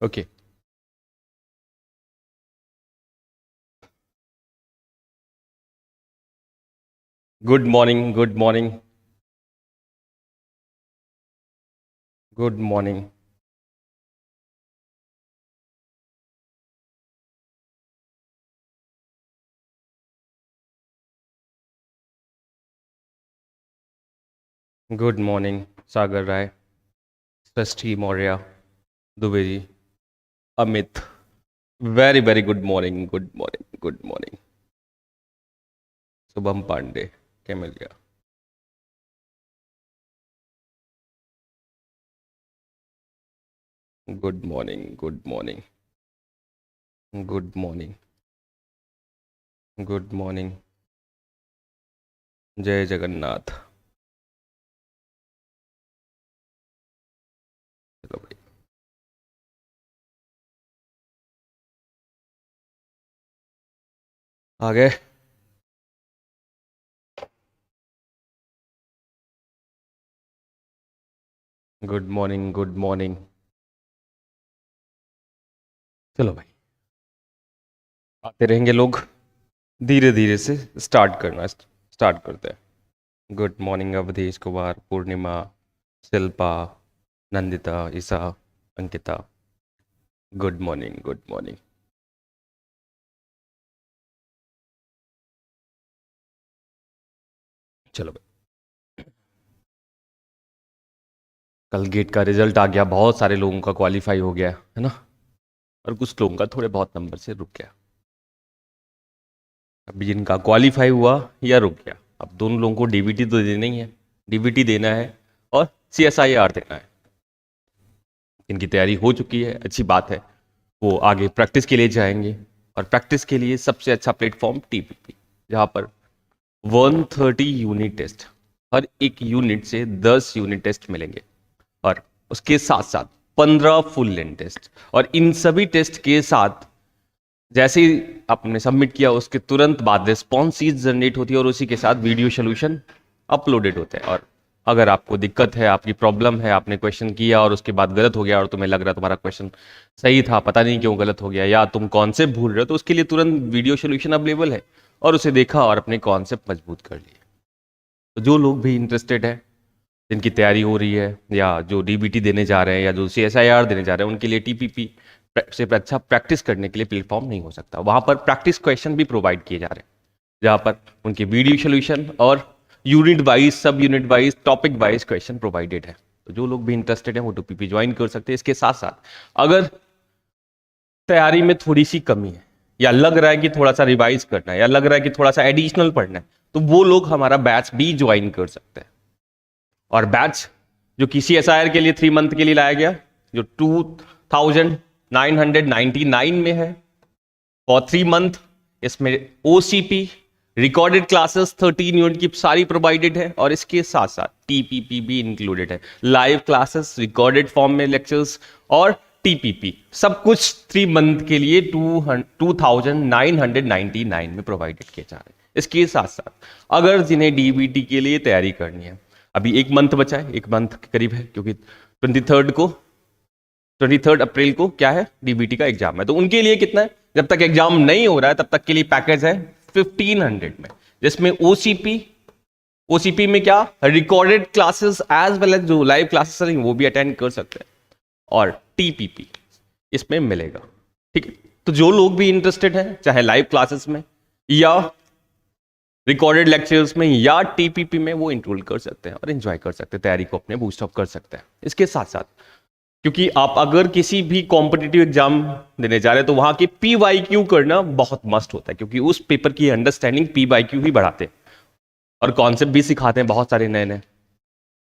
Okay. Good morning, good morning, good morning. Good morning Sagar Rai, Shashthi Maurya, Dubey ji, Amit. Very very good morning, good morning, good morning. Shubham Pandey, Camellia. Good morning, good morning, good morning, good morning. जय जगन्नाथ। चलो भाई, आ गए। Good morning, good morning. चलो भाई, आते रहेंगे लोग। धीरे धीरे से स्टार्ट करते हैं। Good morning Avdhesh Kumar, Purnima, Shilpa, Nandita, Isa, Ankita. Good morning, good morning. चलो भाई, कल गेट का रिजल्ट आ गया, बहुत सारे लोगों का क्वालिफाई हो गया है ना, और कुछ लोगों का थोड़े बहुत नंबर से रुक गया। अब जिनका क्वालिफाई हुआ या रुक गया, अब दोनों लोगों को डीबीटी तो देना ही है। डीबीटी देना है और सीएसआईआर देना है। इनकी तैयारी हो चुकी है, अच्छी बात है। वो आगे प्रैक्टिस के लिए जाएंगे, और प्रैक्टिस के लिए सबसे अच्छा प्लेटफॉर्म टीपीपी, जहां पर 130 यूनिट टेस्ट, हर एक यूनिट से 10 यूनिट टेस्ट मिलेंगे, और उसके साथ साथ 15 फुल लेंथ टेस्ट। और इन सभी टेस्ट के साथ जैसे ही आपने सबमिट किया उसके तुरंत बाद रिस्पॉन्स शीट जनरेट होती है, और उसी के साथ वीडियो सोल्यूशन अपलोडेड होते हैं। और अगर आपको दिक्कत है, आपकी प्रॉब्लम है, आपने क्वेश्चन किया और उसके बाद गलत हो गया, और तुम्हें लग रहा है तुम्हारा क्वेश्चन सही था, पता नहीं क्यों गलत हो गया, या तुम कॉन्सेप्ट भूल रहे हो, तो उसके लिए तुरंत वीडियो सोल्यूशन अवेलेबल है, और उसे देखा और अपने कॉन्सेप्ट मजबूत कर लिए। तो जो लोग भी इंटरेस्टेड है, जिनकी तैयारी हो रही है, या जो डीबीटी देने जा रहे हैं, या जो सीएसआईआर देने जा रहे हैं, उनके लिए टीपीपी से अच्छा प्रैक्टिस करने के लिए प्लेटफॉर्म नहीं हो सकता। वहां पर प्रैक्टिस क्वेश्चन भी प्रोवाइड किए जा रहे हैं, जहां पर उनके वीडियो सोल्यूशन और यूनिट वाइज, सब unit wise, topic wise question provided है। तो जो लोग भी इंटरेस्टेड है वो टीपीपी ज्वाइन कर सकते हैं। इसके साथ साथ अगर तैयारी में थोड़ी सी कमी है, या लग रहा है कि थोड़ा सा रिवाइज करना है, या लग रहा है कि थोड़ा सा एडिशनल पढ़ना है, तो वो लोग हमारा बैच भी ज्वाइन कर सकते हैं। और बैच जो किसी एसआईआर के लिए 3 मंथ के लिए लाया गया, जो 2999 में है फॉर 3 मंथ, इसमें ओसीपी रिकॉर्डेड क्लासेस 13 यूनिट की सारी प्रोवाइडेड है, और इसके साथ साथ टीपीपी भी इंक्लूडेड है। लाइव क्लासेस, रिकॉर्डेड फॉर्म में लेक्चर्स, और टीपीपी, सब कुछ 3 मंथ के लिए 2999 में प्रोवाइडेड किए जा रहे हैं। इसके साथ साथ अगर जिन्हें डीबीटी के लिए तैयारी करनी है, अभी 1 मंथ बचा है, 1 मंथ के करीब है, क्योंकि 23 अप्रैल को क्या है, डीबीटी का एग्जाम है, तो उनके लिए कितना है, जब तक एग्जाम नहीं हो रहा है तब तक के लिए पैकेज है 1500 में, जिसमें ओसीपी में क्या, recorded classes as well as जो लाइव क्लासेस हैं वो भी अटेंड कर सकते हैं, और टीपीपी इसमें मिलेगा। ठीक है, तो जो लोग भी इंटरेस्टेड हैं, चाहे लाइव क्लासेस में, या रिकॉर्डेड लेक्चर्स में, या टीपीपी में, वो इंक्लूड कर सकते हैं और एंजॉय कर सकते हैं, तैयारी को अपने बूस्टअप कर सकते हैं। इसके साथ साथ, क्योंकि आप अगर किसी भी कॉम्पिटिटिव एग्जाम देने जा रहे हैं, तो वहां के पीवाईक्यू करना बहुत मस्ट होता है, क्योंकि उस पेपर की अंडरस्टैंडिंग पीवाईक्यू ही बढ़ाते हैं, और कॉन्सेप्ट भी सिखाते हैं बहुत सारे नए नए।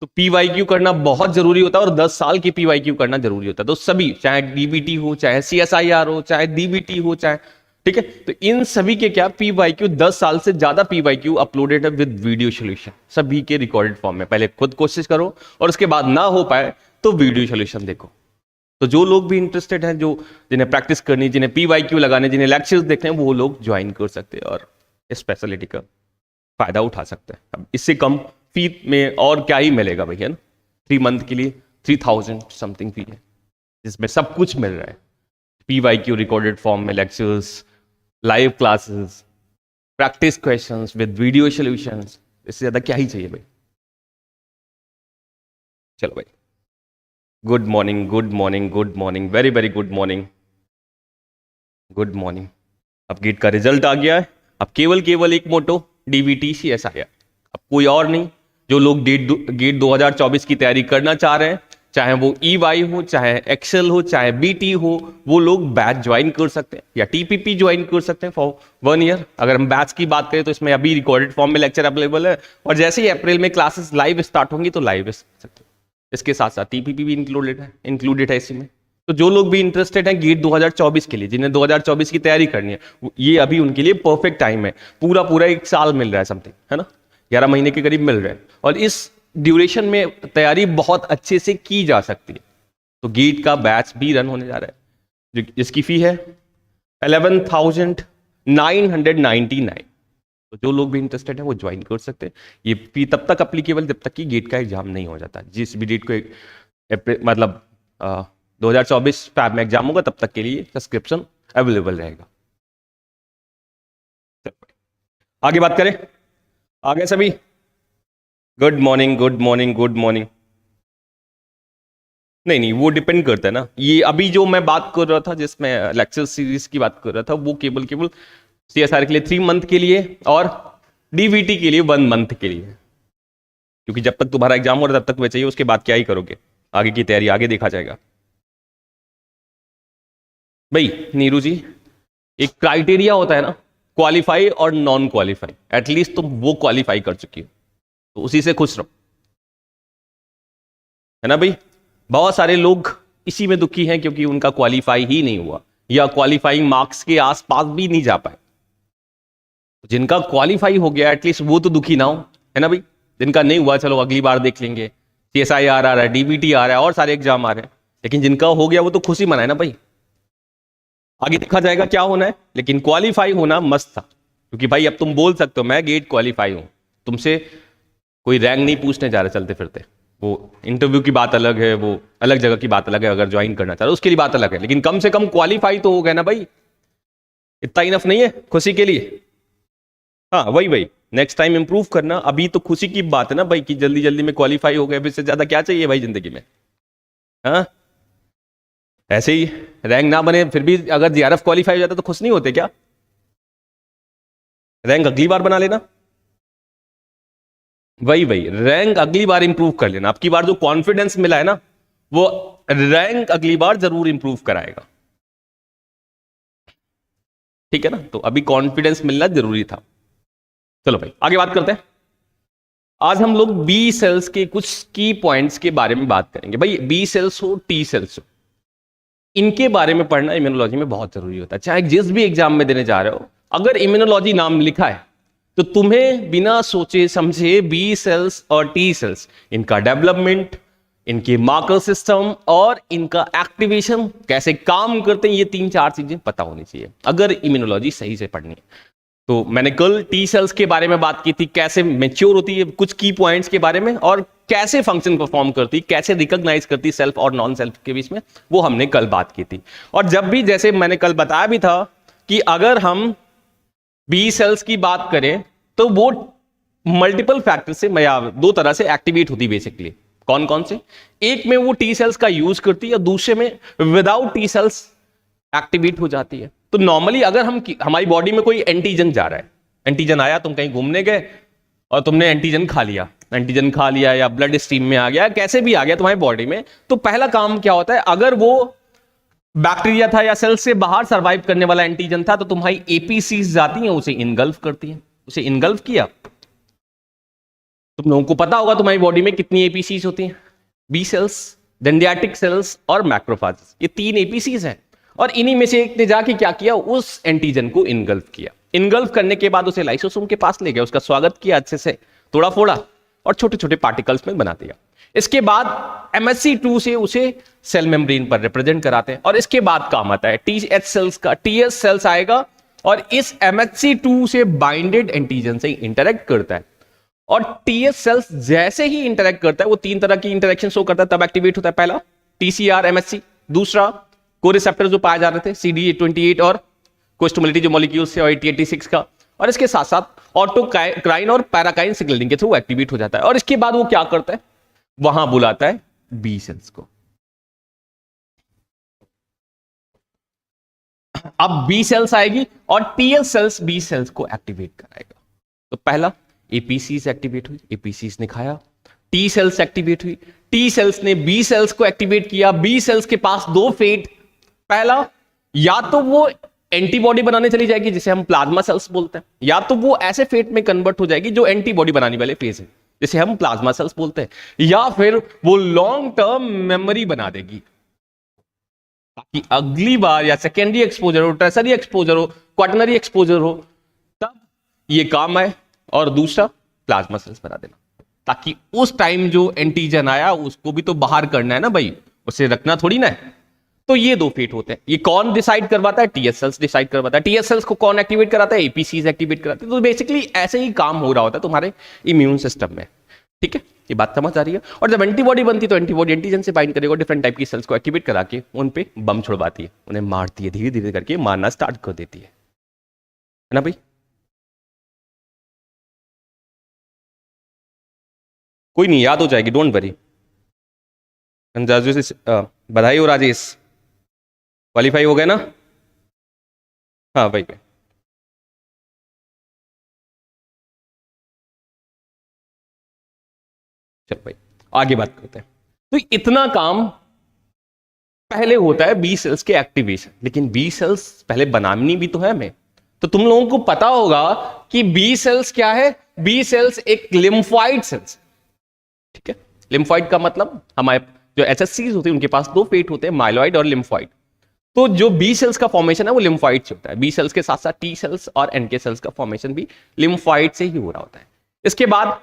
तो पीवाईक्यू करना बहुत जरूरी होता है, और 10 साल की पीवाईक्यू करना जरूरी होता है। तो सभी, चाहे डीबीटी हो, चाहे सीएसआईआर हो, चाहे डीबीटी हो, चाहे, ठीक है, तो इन सभी के क्या, पीवाईक्यू 10 साल से ज्यादा पीवाईक्यू अपलोडेड है विद वीडियो सोल्यूशन, सभी के रिकॉर्डेड फॉर्म में। पहले खुद कोशिश करो, और उसके बाद ना हो पाए तो वीडियो सोल्यूशन देखो। तो जो लोग भी इंटरेस्टेड हैं, जो जिन्हें प्रैक्टिस करनी, जिन्हें पीवाईक्यू लगाने, जिन्हें लेक्चर्स देखने हैं, वो लोग ज्वाइन कर सकते हैं और इस फैसिलिटी का फायदा उठा सकते हैं। अब इससे कम फी में और क्या ही मिलेगा भैया ना। 3 मंथ के लिए 3000 समथिंग फी है, जिसमें सब कुछ मिल रहा है। PYQ रिकॉर्डेड फॉर्म में lectures, live classes, practice questions with video solutions, इससे ज्यादा क्या ही चाहिए भाई। चलो भाई, good morning, good morning, good morning, very very good morning, good morning. अब गेट का रिजल्ट आ गया है। अब केवल एक मोटो, DVT CSIR, अब कोई और नहीं। जो लोग गेट 2024 की तैयारी करना चाह रहे हैं, चाहे वो EY हो, चाहे एक्सेल हो, चाहे BT हो, वो लोग बैच ज्वाइन कर सकते हैं या TPP ज्वाइन कर सकते हैं फॉर 1 ईयर। अगर हम बैच की बात करें तो इसमें अभी रिकॉर्डेड फॉर्म में लेक्चर अवेलेबल है, और जैसे ही अप्रैल में क्लासेस लाइव स्टार्ट होंगी तो लाइव सकते हैं। इसके साथ साथ TPP भी इंक्लूडेड है इसी में। तो जो लोग भी इंटरेस्टेड हैं गेट 2024 के लिए, जिन्हें 2024 की तैयारी करनी है, ये अभी उनके लिए परफेक्ट टाइम है। पूरा 1 साल मिल रहा है समथिंग, है ना, 11 महीने के करीब मिल रहा है, और इस ड्यूरेशन में तैयारी बहुत अच्छे से की जा सकती है। तो गेट का बैच भी रन होने जा रहा है, जिसकी फी है 11,999। तो जो लोग भी इंटरेस्टेड है वो ज्वाइन कर सकते हैं। ये फी तब तक अप्लीकेबल जब तक कि गेट का एग्जाम नहीं हो जाता। जिस भी डेट को मतलब 2024 फैब में एग्जाम होगा तब तक के लिए सब्सक्रिप्शन अवेलेबल रहेगा। आगे बात करें, आगे सभी good morning, good morning, good morning. नहीं, वो डिपेंड करता है ना। ये अभी जो मैं बात कर रहा था, जिसमें लेक्चर सीरीज की बात कर रहा था, वो केवल CSR के लिए 3 मंथ के लिए और DVT के लिए 1 मंथ के लिए, क्योंकि जब तक तुम्हारा एग्जाम हो रहा है तब तक वे चाहिए, उसके बाद क्या ही करोगे, आगे की तैयारी आगे देखा जाएगा। भाई नीरू जी, एक क्राइटेरिया होता है ना, क्वालिफाई और नॉन क्वालिफाई। एटलीस्ट तुम वो क्वालिफाई कर चुकी हो तो उसी से खुश रहो, है ना भाई। बहुत सारे लोग इसी में दुखी हैं क्योंकि उनका क्वालिफाई ही नहीं हुआ, या क्वालिफाइंग मार्क्स के आसपास भी नहीं जा पाए। जिनका क्वालिफाई हो गया एटलीस्ट वो तो दुखी ना हो, है ना भाई। जिनका नहीं हुआ चलो अगली बार देख लेंगे, CSIR आ रहा है, DVT आ रहा है, और सारे एग्जाम आ रहे हैं, लेकिन जिनका हो गया वो तो खुशी मनाए ना भाई। आगे देखा जाएगा क्या होना है, लेकिन क्वालिफाई होना मस्त था, क्योंकि भाई अब तुम बोल सकते हो मैं गेट क्वालिफाई हूं। तुमसे कोई रैंक नहीं पूछने जा रहे चलते फिरते। वो इंटरव्यू की बात अलग है, वो अलग जगह की बात अलग है, अगर ज्वाइन करना चाह रहे हो उसके लिए बात अलग है, लेकिन कम से कम क्वालिफाई तो हो गए ना भाई। इतना इनफ नहीं है खुशी के लिए? हाँ वही नेक्स्ट टाइम इंप्रूव करना। अभी तो खुशी की बात है ना भाई कि जल्दी जल्दी में क्वालिफाई हो गए, इससे ज्यादा क्या चाहिए भाई जिंदगी में। हाँ ऐसे ही रैंक ना बने फिर भी अगर JRF क्वालिफाई हो जाता तो खुश नहीं होते क्या? रैंक अगली बार बना लेना, वही रैंक अगली बार इंप्रूव कर लेना। आपकी बार जो कॉन्फिडेंस मिला है ना, वो रैंक अगली बार जरूर इंप्रूव कराएगा, ठीक है ना। तो अभी कॉन्फिडेंस मिलना जरूरी था। चलो भाई आगे बात करते हैं। आज हम लोग B सेल्स के कुछ की पॉइंट्स के बारे में बात करेंगे। भाई B सेल्स हो, T सेल्स हो, इनके बारे में पढ़ना इम्यूनोलॉजी में बहुत जरूरी होता है। चाहे जिस भी एग्जाम में देने जा रहे हो, अगर इम्यूनोलॉजी नाम लिखा है तो तुम्हें बिना सोचे समझे B सेल्स और T सेल्स, इनका डेवलपमेंट, इनके मार्कर सिस्टम और इनका एक्टिवेशन कैसे काम करते हैं, ये 3-4 चीजें पता होनी चाहिए अगर इम्यूनोलॉजी सही से पढ़नी है। तो मैंने कल T सेल्स के बारे में बात की थी, कैसे मैच्योर होती है, कुछ की पॉइंट्स के बारे में, और कैसे फंक्शन परफॉर्म करती, कैसे रिकॉग्नाइज करती सेल्फ और नॉन सेल्फ के बीच में, वो हमने कल बात की थी। और जब भी, जैसे मैंने कल बताया भी था कि अगर हम B सेल्स की बात करें तो वो मल्टीपल फैक्टर से, या 2 तरह से एक्टिवेट होती बेसिकली। कौन कौन से? एक में वो T सेल्स का यूज करती है, दूसरे में विदाउट T सेल्स एक्टिवेट हो जाती है। तो नॉर्मली अगर हमारी बॉडी में कोई एंटीजन जा रहा है, एंटीजन आया, तुम कहीं घूमने गए और तुमने एंटीजन खा लिया या ब्लड स्ट्रीम में आ गया, कैसे भी आ गया तुम्हारी बॉडी में, तो पहला काम क्या होता है, अगर वो बैक्टीरिया था या सेल से बाहर सर्वाइव करने वाला एंटीजन था, तो तुम्हारी एपीसीज जाती हैं, उसे इनगल्फ करती हैं। उसे इनगल्फ किया, तुम लोगों को पता होगा तुम्हारी बॉडी में कितनी एपीसीज होती हैं, बी सेल्स, डेंड्रियाटिक सेल्स और मैक्रोफाजेस, ये 3 एपीसीज हैं। और इन्हीं में से एक ने जाके क्या किया, उस एंटीजन को इनगल्फ किया। इनगल्फ करने के बाद उसे लाइसोसोम के पास ले गया, उसका स्वागत किया अच्छे से, तोड़ा फोड़ा और छोटे छोटे पार्टिकल्स में बना दिया। इसके बाद MHC2 से उसे सेल मेम्ब्रेन पर रिप्रेजेंट कराते हैं। और इसके बाद काम आता है TH सेल्स का, TS सेल्स आएगा और इस MHC2 से बाइंडेड एंटीजन से इंटरेक्ट करता है। और TH सेल्स जैसे ही इंटरेक्ट करता है, वो 3 तरह की इंटरेक्शन शो करता है, तब एक्टिवेट होता है। पहला TCR MHC, दूसरा कोरिसेप्टर जो पाए जा रहे थे CD28 और कोस्टोमोलिटी जो मॉलिक्यूल्स है और 8086 का, और इसके साथ साथ ऑटोक्राइन और पैराकाइन सिग्नलिंग के थ्रू एक्टिवेट हो जाता है। और इसके बाद वो क्या करता है, वहां बुलाता है बी सेल्स को। अब बी सेल्स आएगी और टीएल सेल्स बी सेल्स को एक्टिवेट कराएगा। तो पहला एपीसी से एक्टिवेट हुई, एपीसी ने खाया, टी सेल्स एक्टिवेट हुई, टी सेल्स ने बी सेल्स को एक्टिवेट किया। बी सेल्स के पास दो फेट, पहला या तो वो एंटीबॉडी बनाने चली जाएगी जिसे हम प्लाज्मा सेल्स बोलते हैं, या तो वो ऐसे फेट में कन्वर्ट हो जाएगी जो एंटीबॉडी बनाने वाले फेज है जिसे हम प्लाज्मा सेल्स बोलते हैं, या फिर वो लॉन्ग टर्म मेमोरी बना देगी ताकि अगली बार या सेकेंडरी एक्सपोजर हो, टर्सरी एक्सपोजर हो, क्वाटरनरी एक्सपोजर हो, तब ये काम आए। और दूसरा प्लाज्मा सेल्स बना देना ताकि उस टाइम जो एंटीजन आया उसको भी तो बाहर करना है ना भाई, उसे रखना थोड़ी ना है। तो ये दो फेट होते हैं। ये कौन डिसाइड करवाता है, टीएस सेल्स डिसाइड करवाता है। टीएस सेल्स को कौन एक्टिवेट कराता है, एपीसीज एक्टिवेट कराते हैं। तो बेसिकली ऐसे ही काम हो रहा होता है तुम्हारे इम्यून सिस्टम में, ठीक है, ये बात समझ आ रही है। और जब एंटीबॉडी बनती है तो एंटीबॉडी एंटीजन से बाइंड करेगा, डिफरेंट टाइप की सेल्स को एक्टिवेट करा के उन पे बम छुड़वाती है, उन्हें मारती है, धीरे धीरे करके मारना स्टार्ट कर देती है ना भाई। कोई नहीं, याद हो जाएगी, डोंट वरी। बधाई हो राजेश, क्वालिफाई हो गए ना? हाँ भाई, चल भाई आगे बात करते हैं। तो इतना काम पहले होता है बी सेल्स के एक्टिवेशन, लेकिन बी सेल्स पहले बनानी भी तो है हमें। तो तुम लोगों को पता होगा कि बी सेल्स क्या है। बी सेल्स एक लिम्फोइड सेल्स, ठीक है। लिम्फोइड का मतलब हमारे जो एचएससीज होते हैं उनके पास दो फेट होते हैं, माइलॉइड और लिम्फोइड। तो जो बी सेल्स का फॉर्मेशन है वो लिम्फोइड से होता है। बी सेल्स के साथ साथ टी सेल्स और एनके सेल्स का फॉर्मेशन भी लिम्फोइड से ही हो रहा होता है। इसके बाद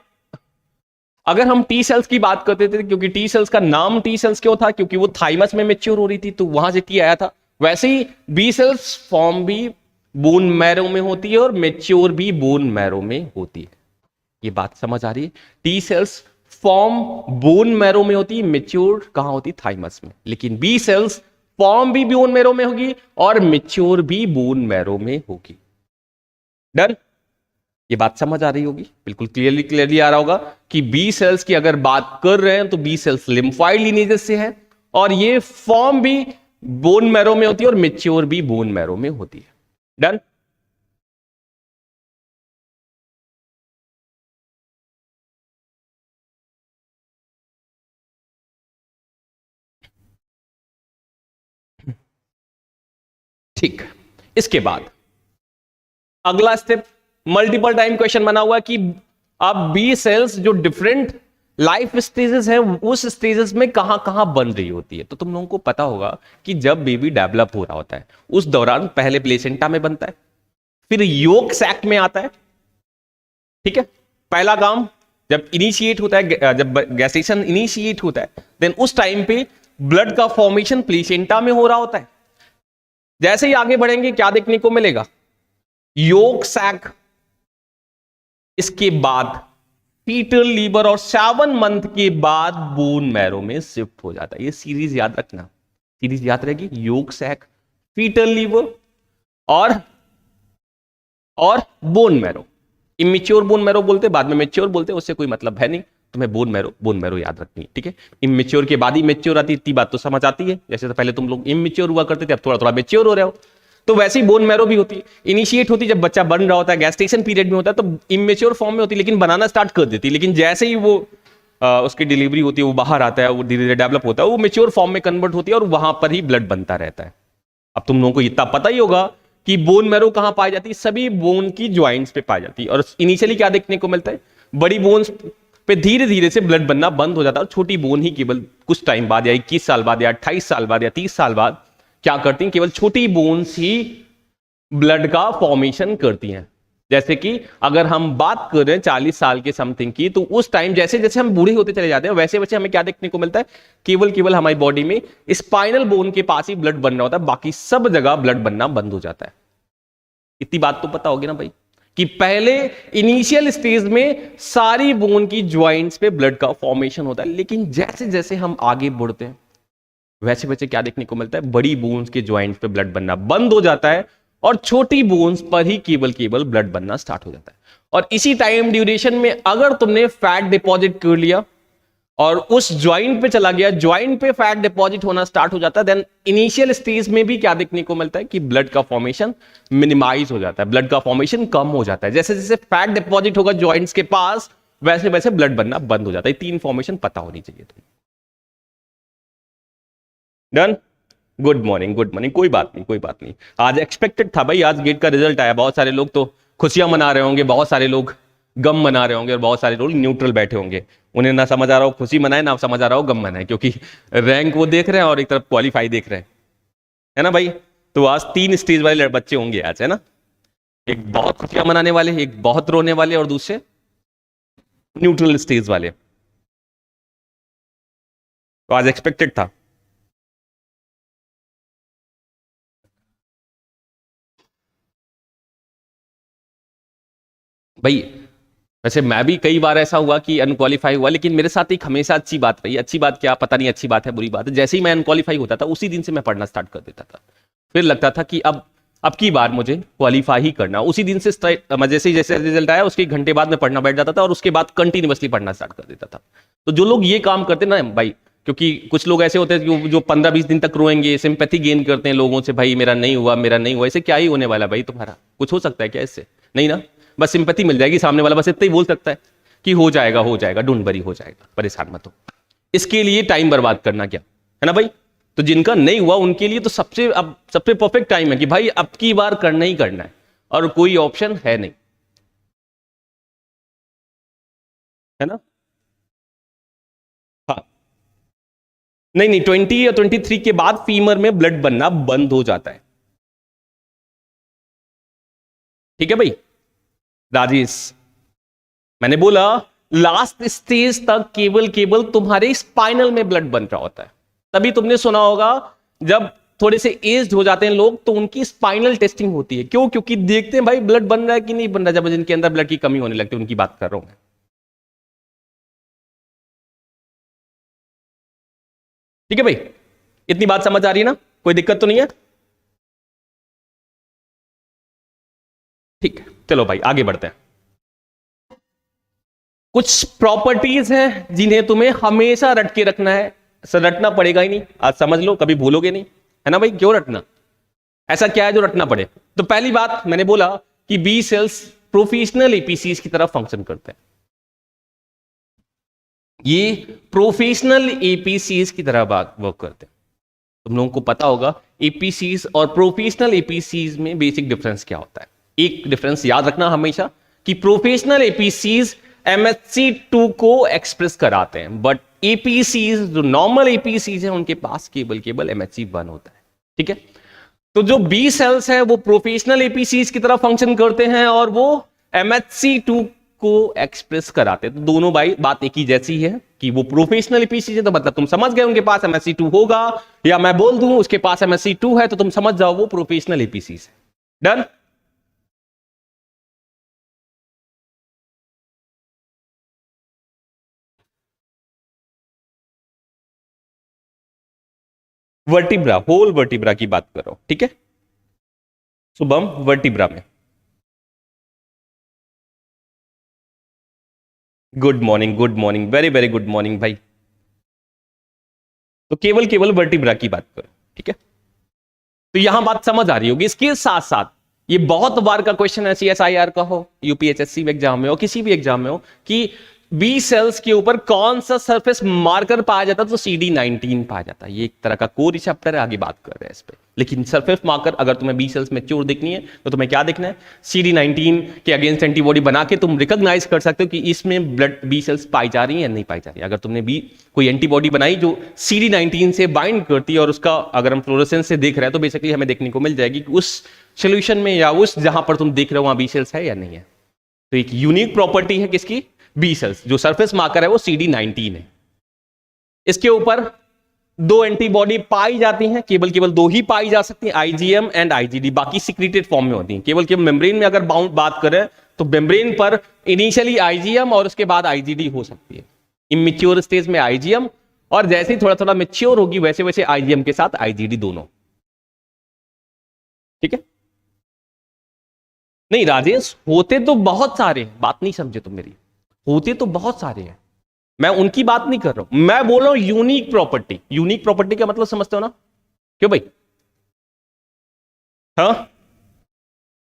अगर हम टी सेल्स की बात करते थे, क्योंकि टी सेल्स का नाम टी सेल्स क्यों था, क्योंकि वो थाइमस में मैच्योर हो रही थी तो वहां से टी आया था। वैसे ही बी सेल्स फॉर्म भी बोन मैरो में होती है और मैच्योर भी बोन मैरो में होती है। ये बात समझ आ रही है? T cells form bone marrow में होती है, मैच्योर कहां होती? थाइमस में। लेकिन बी सेल्स फॉर्म भी बोन मैरो में होगी और मैच्योर भी बोन मैरो में होगी। डन? ये बात समझ आ रही होगी, बिल्कुल क्लियरली आ रहा होगा कि बी सेल्स की अगर बात कर रहे हैं तो बी सेल्स लिम्फोइड लिनेजेस से है और ये फॉर्म भी बोन मैरो में होती है और मैच्योर भी बोन मैरो में होती है। डन? ठीक। इसके बाद अगला स्टेप, मल्टीपल टाइम क्वेश्चन बना हुआ कि अब बी सेल्स जो डिफरेंट लाइफ स्टेजेस हैं उस स्टेजेस में कहां कहां बन रही होती है। तो तुम लोगों को पता होगा कि जब बेबी डेवलप हो रहा होता है उस दौरान पहले प्लेसेंटा में बनता है, फिर योक सैक में आता है, ठीक है। पहला काम जब इनिशिएट होता है, जब गैस्टेशन इनिशिएट होता है, देन उस टाइम पे ब्लड का फॉर्मेशन प्लेसेंटा में हो रहा होता है। जैसे ही आगे बढ़ेंगे क्या देखने को मिलेगा? योक सैक, इसके बाद फीटल लीवर और 7 मंथ के बाद बोन मैरो में शिफ्ट हो जाता है। ये सीरीज याद रखना, सीरीज याद रहेगी। योक सैक, फीटल लीवर और bone marrow. Immature bone marrow बोलते, बाद में मैच्योर बोलते, उससे कोई मतलब है नहीं। तुम्हें बोन मैरो याद रखनी है, ठीक है। इमेच्योर के बाद ही मैच्योर आती, इतनी बात तो समझ आती है। जैसे तो पहले तुम लोग इमेच्योर हुआ करते थे, अब थोड़ा थोड़ा मैच्योर हो रहे हो। तो वैसे ही बोन मैरो भी होती है, इनिशिएट होती जब बच्चा बन रहा होता है, गैस्टेशन पीरियड में होता है, तो इमेच्योर फॉर्म में होती, लेकिन बनाना स्टार्ट कर देती। लेकिन जैसे ही वो उसकी डिलीवरी होती है, वो बाहर आता है, वो धीरे धीरे डेवलप होता है, वो मैच्योर फॉर्म में कन्वर्ट होती है और वहां पर ही ब्लड बनता रहता है। अब तुम लोगों को इतना पता ही होगा कि बोन मैरो कहां पाई जाती है? सभी बोन की ज्वाइंट्स पे पाई जाती है। और इनिशियली क्या देखने को मिलता है? बड़ी बोन्स पे धीरे धीरे से ब्लड बनना बंद हो जाता है और छोटी बोन ही केवल कुछ टाइम बाद, या 21 साल बाद, या 28 साल बाद, या 30 साल बाद क्या करती हैं? केवल छोटी बोन्स ही ब्लड का फॉर्मेशन करती हैं। जैसे कि अगर हम बात कर रहे हैं 40 साल के समथिंग की, तो उस टाइम जैसे जैसे हम बूढ़े होते चले जाते हैं वैसे वैसे हमें क्या देखने को मिलता है? केवल हमारी बॉडी में स्पाइनल बोन के पास ही ब्लड बनना होता है, बाकी सब जगह ब्लड बनना बंद हो जाता है। इतनी बात तो पता होगी ना भाई कि पहले इनिशियल स्टेज में सारी बोन की ज्वाइंट्स पे ब्लड का फॉर्मेशन होता है, लेकिन जैसे जैसे हम आगे बढ़ते हैं वैसे वैसे क्या देखने को मिलता है, बड़ी बोन्स के ज्वाइंट्स पे ब्लड बनना बंद हो जाता है और छोटी बोन्स पर ही केवल ब्लड बनना स्टार्ट हो जाता है। और इसी टाइम ड्यूरेशन में अगर तुमने फैट डिपॉजिट कर लिया और उस ज्वाइंट पे चला गया, ज्वाइंट पे फैट डिपॉजिट होना स्टार्ट हो जाता है, देन इनिशियल स्टेज में भी क्या देखने को मिलता है कि ब्लड का फॉर्मेशन मिनिमाइज हो जाता है, ब्लड का फॉर्मेशन कम हो जाता है। जैसे जैसे फैट डिपॉजिट होगा ज्वाइंट्स के पास, वैसे वैसे ब्लड बनना बंद हो जाता है। तीन फॉर्मेशन पता होनी चाहिए तुम्हें। Done. Good morning, good morning. कोई बात नहीं, कोई बात नहीं। आज एक्सपेक्टेड था भाई, आज गेट का रिजल्ट आया, बहुत सारे लोग तो खुशियां मना रहे होंगे, बहुत सारे लोग गम मना रहे होंगे और बहुत सारे लोग न्यूट्रल बैठे होंगे। उन्हें ना समझ आ रहा हो खुशी मनाए, ना समझ आ रहा हो गम मनाए, क्योंकि रैंक वो देख रहे हैं और एक तरफ क्वालिफाई देख रहे हैं, है ना भाई। तो आज तीन स्टेज वाले बच्चे होंगे आज, है ना। एक बहुत खुशियां मनाने वाले, एक बहुत रोने वाले और दूसरे न्यूट्रल स्टेज वाले। तो आज एक्सपेक्टेड था। भाई वैसे मैं भी कई बार ऐसा हुआ कि अनक्वालिफाई हुआ, लेकिन मेरे साथ एक हमेशा अच्छी बात रही। अच्छी बात क्या पता नहीं, अच्छी बात है बुरी बात है, जैसे ही मैं अनक्वालिफाई होता था उसी दिन से मैं पढ़ना स्टार्ट कर देता था। फिर लगता था कि अब की बार मुझे क्वालिफाई ही करना। उसी दिन से जैसे ही जैसे रिजल्ट आया उसके एक घंटे बाद मैं पढ़ना बैठ जाता था और उसके बाद कंटिन्यूअसली पढ़ना स्टार्ट कर देता था। तो जो लोग ये काम करते ना भाई, क्योंकि कुछ लोग ऐसे होते हैं जो 15-20 दिन तक रोएंगे, सिंपैथी गेन करते हैं लोगों से, भाई मेरा नहीं हुआ, मेरा नहीं हुआ। इससे क्या ही होने वाला भाई तुम्हारा, कुछ हो सकता है क्या इससे? नहीं ना, बस सिंपैथी मिल जाएगी। सामने वाला बस इतना ही बोल सकता है कि हो जाएगा, डोंट वरी, हो जाएगा, परेशान मत हो। इसके लिए टाइम बर्बाद करना क्या, है ना भाई। तो जिनका नहीं हुआ उनके लिए तो सबसे परफेक्ट टाइम है कि भाई अब की बार करना ही करना है और कोई ऑप्शन है नहीं, है ना। हाँ, नहीं 20 या 23 के बाद फीमर में ब्लड बनना बंद हो जाता है। ठीक है भाई राजेश, मैंने बोला लास्ट स्टेज तक केवल तुम्हारे स्पाइनल में ब्लड बन रहा होता है। तभी तुमने सुना होगा जब थोड़े से एज्ड हो जाते हैं लोग तो उनकी स्पाइनल टेस्टिंग होती है। क्यों? क्योंकि देखते हैं भाई ब्लड बन रहा है कि नहीं बन रहा है। जब जिनके अंदर ब्लड की कमी होने लगती है उनकी बात कर रहा हूं मैं। ठीक है भाई, इतनी बात समझ आ रही है ना, कोई दिक्कत तो नहीं है? ठीक है, चलो भाई आगे बढ़ते हैं। कुछ प्रॉपर्टीज हैं जिन्हें तुम्हें हमेशा रट के रखना है। रटना पड़ेगा ही नहीं, आज समझ लो, कभी भूलोगे नहीं, है ना भाई। क्यों रटना, ऐसा क्या है जो रटना पड़े? तो पहली बात मैंने बोला कि बी सेल्स प्रोफेशनल एपीसीज की तरह फंक्शन करते हैं। ये प्रोफेशनल एपीसीज की तरह वर्क करते हैं। तुम लोगों को पता होगा एपीसीज और प्रोफेशनल एपीसीज में बेसिक डिफरेंस क्या होता है। एक डिफरेंस याद रखना हमेशा कि प्रोफेशनल एपीसीज MHC2 को एक्सप्रेस कराते हैं, बट एपीसीज जो नॉर्मल एपीसीज हैं उनके पास केवल MHC1 होता है। ठीक है, तो जो बी सेल्स है वो प्रोफेशनल एपीसीज की तरह फंक्शन करते हैं और वो MHC2 को एक्सप्रेस कराते हैं। तो दोनों भाई बात एक ही जैसी है कि वो प्रोफेशनल एपीसीज है, तो मतलब तुम समझ गए उनके पास MHC2 होगा, या मैं बोल दूं उसके पास MHC2 है तो तुम समझ जाओ वो प्रोफेशनल एपीसीज है। डन। वर्टिब्रा, होल वर्टिब्रा की बात कर रहा हूं, ठीक है। शुभम, वर्टिब्रा में। Good morning, good morning, very very good morning भाई। तो केवल वर्टिब्रा की बात करो, ठीक है। तो यहां बात समझ आ रही होगी। इसके साथ साथ ये बहुत बार का क्वेश्चन है, CSIR का हो, यूपीएचएससी एग्जाम में हो, किसी भी एग्जाम में हो, कि बी सेल्स के ऊपर कौन सा सरफेस मार्कर पाया जाता है? तो CD19 पाया जाता है। ये एक तरह का कोर रिसेप्टर है, आगे बात कर रहे हैं इस पे। लेकिन सरफेस मार्कर अगर तुम्हें बी सेल्स मैच्योर देखनी है तो तुम्हें क्या देखना है? CD19 के अगेंस्ट एंटीबॉडी बना के तुम रिकॉग्नाइज कर सकते हो कि इसमें ब्लड बी सेल्स पाई जा रही है या नहीं पाई जा रही है। अगर तुमने कोई एंटीबॉडी बनाई जो CD19 से बाइंड करती है और उसका अगर हम फ्लोरोसेंस से देख रहे हैं तो बेसिकली हमें देखने को मिल जाएगी कि उस सोल्यूशन में या उस जहां पर तुम देख रहे हो वहां बी सेल्स है या नहीं है। तो एक यूनिक प्रॉपर्टी है किसकी? B cells. जो सरफेस मार्कर है वो CD19 है। इसके ऊपर दो एंटीबॉडी पाई जाती हैं, केवल दो ही पाई जा सकती हैं, IgM एंड IgD। बाकी सिक्रीटेड फॉर्म में होती हैं। केवल मेम्ब्रेन में अगर बात करें तो मेम्ब्रेन पर इनिशियली IgM और उसके बाद IgD हो सकती है। इमेच्योर स्टेज में IgM और जैसे ही थोड़ा थोड़ा मेच्योर होगी वैसे वैसे आईजीएम के साथ आईजीडी दोनों। ठीक है? नहीं राजेश, होते तो बहुत सारे हैं, बात नहीं समझे तुम मेरी, होते तो बहुत सारे हैं, मैं उनकी बात नहीं कर रहा हूं, मैं बोल रहा हूं यूनिक प्रॉपर्टी। यूनिक प्रॉपर्टी का मतलब समझते हो ना? क्यों भाई? हाँ,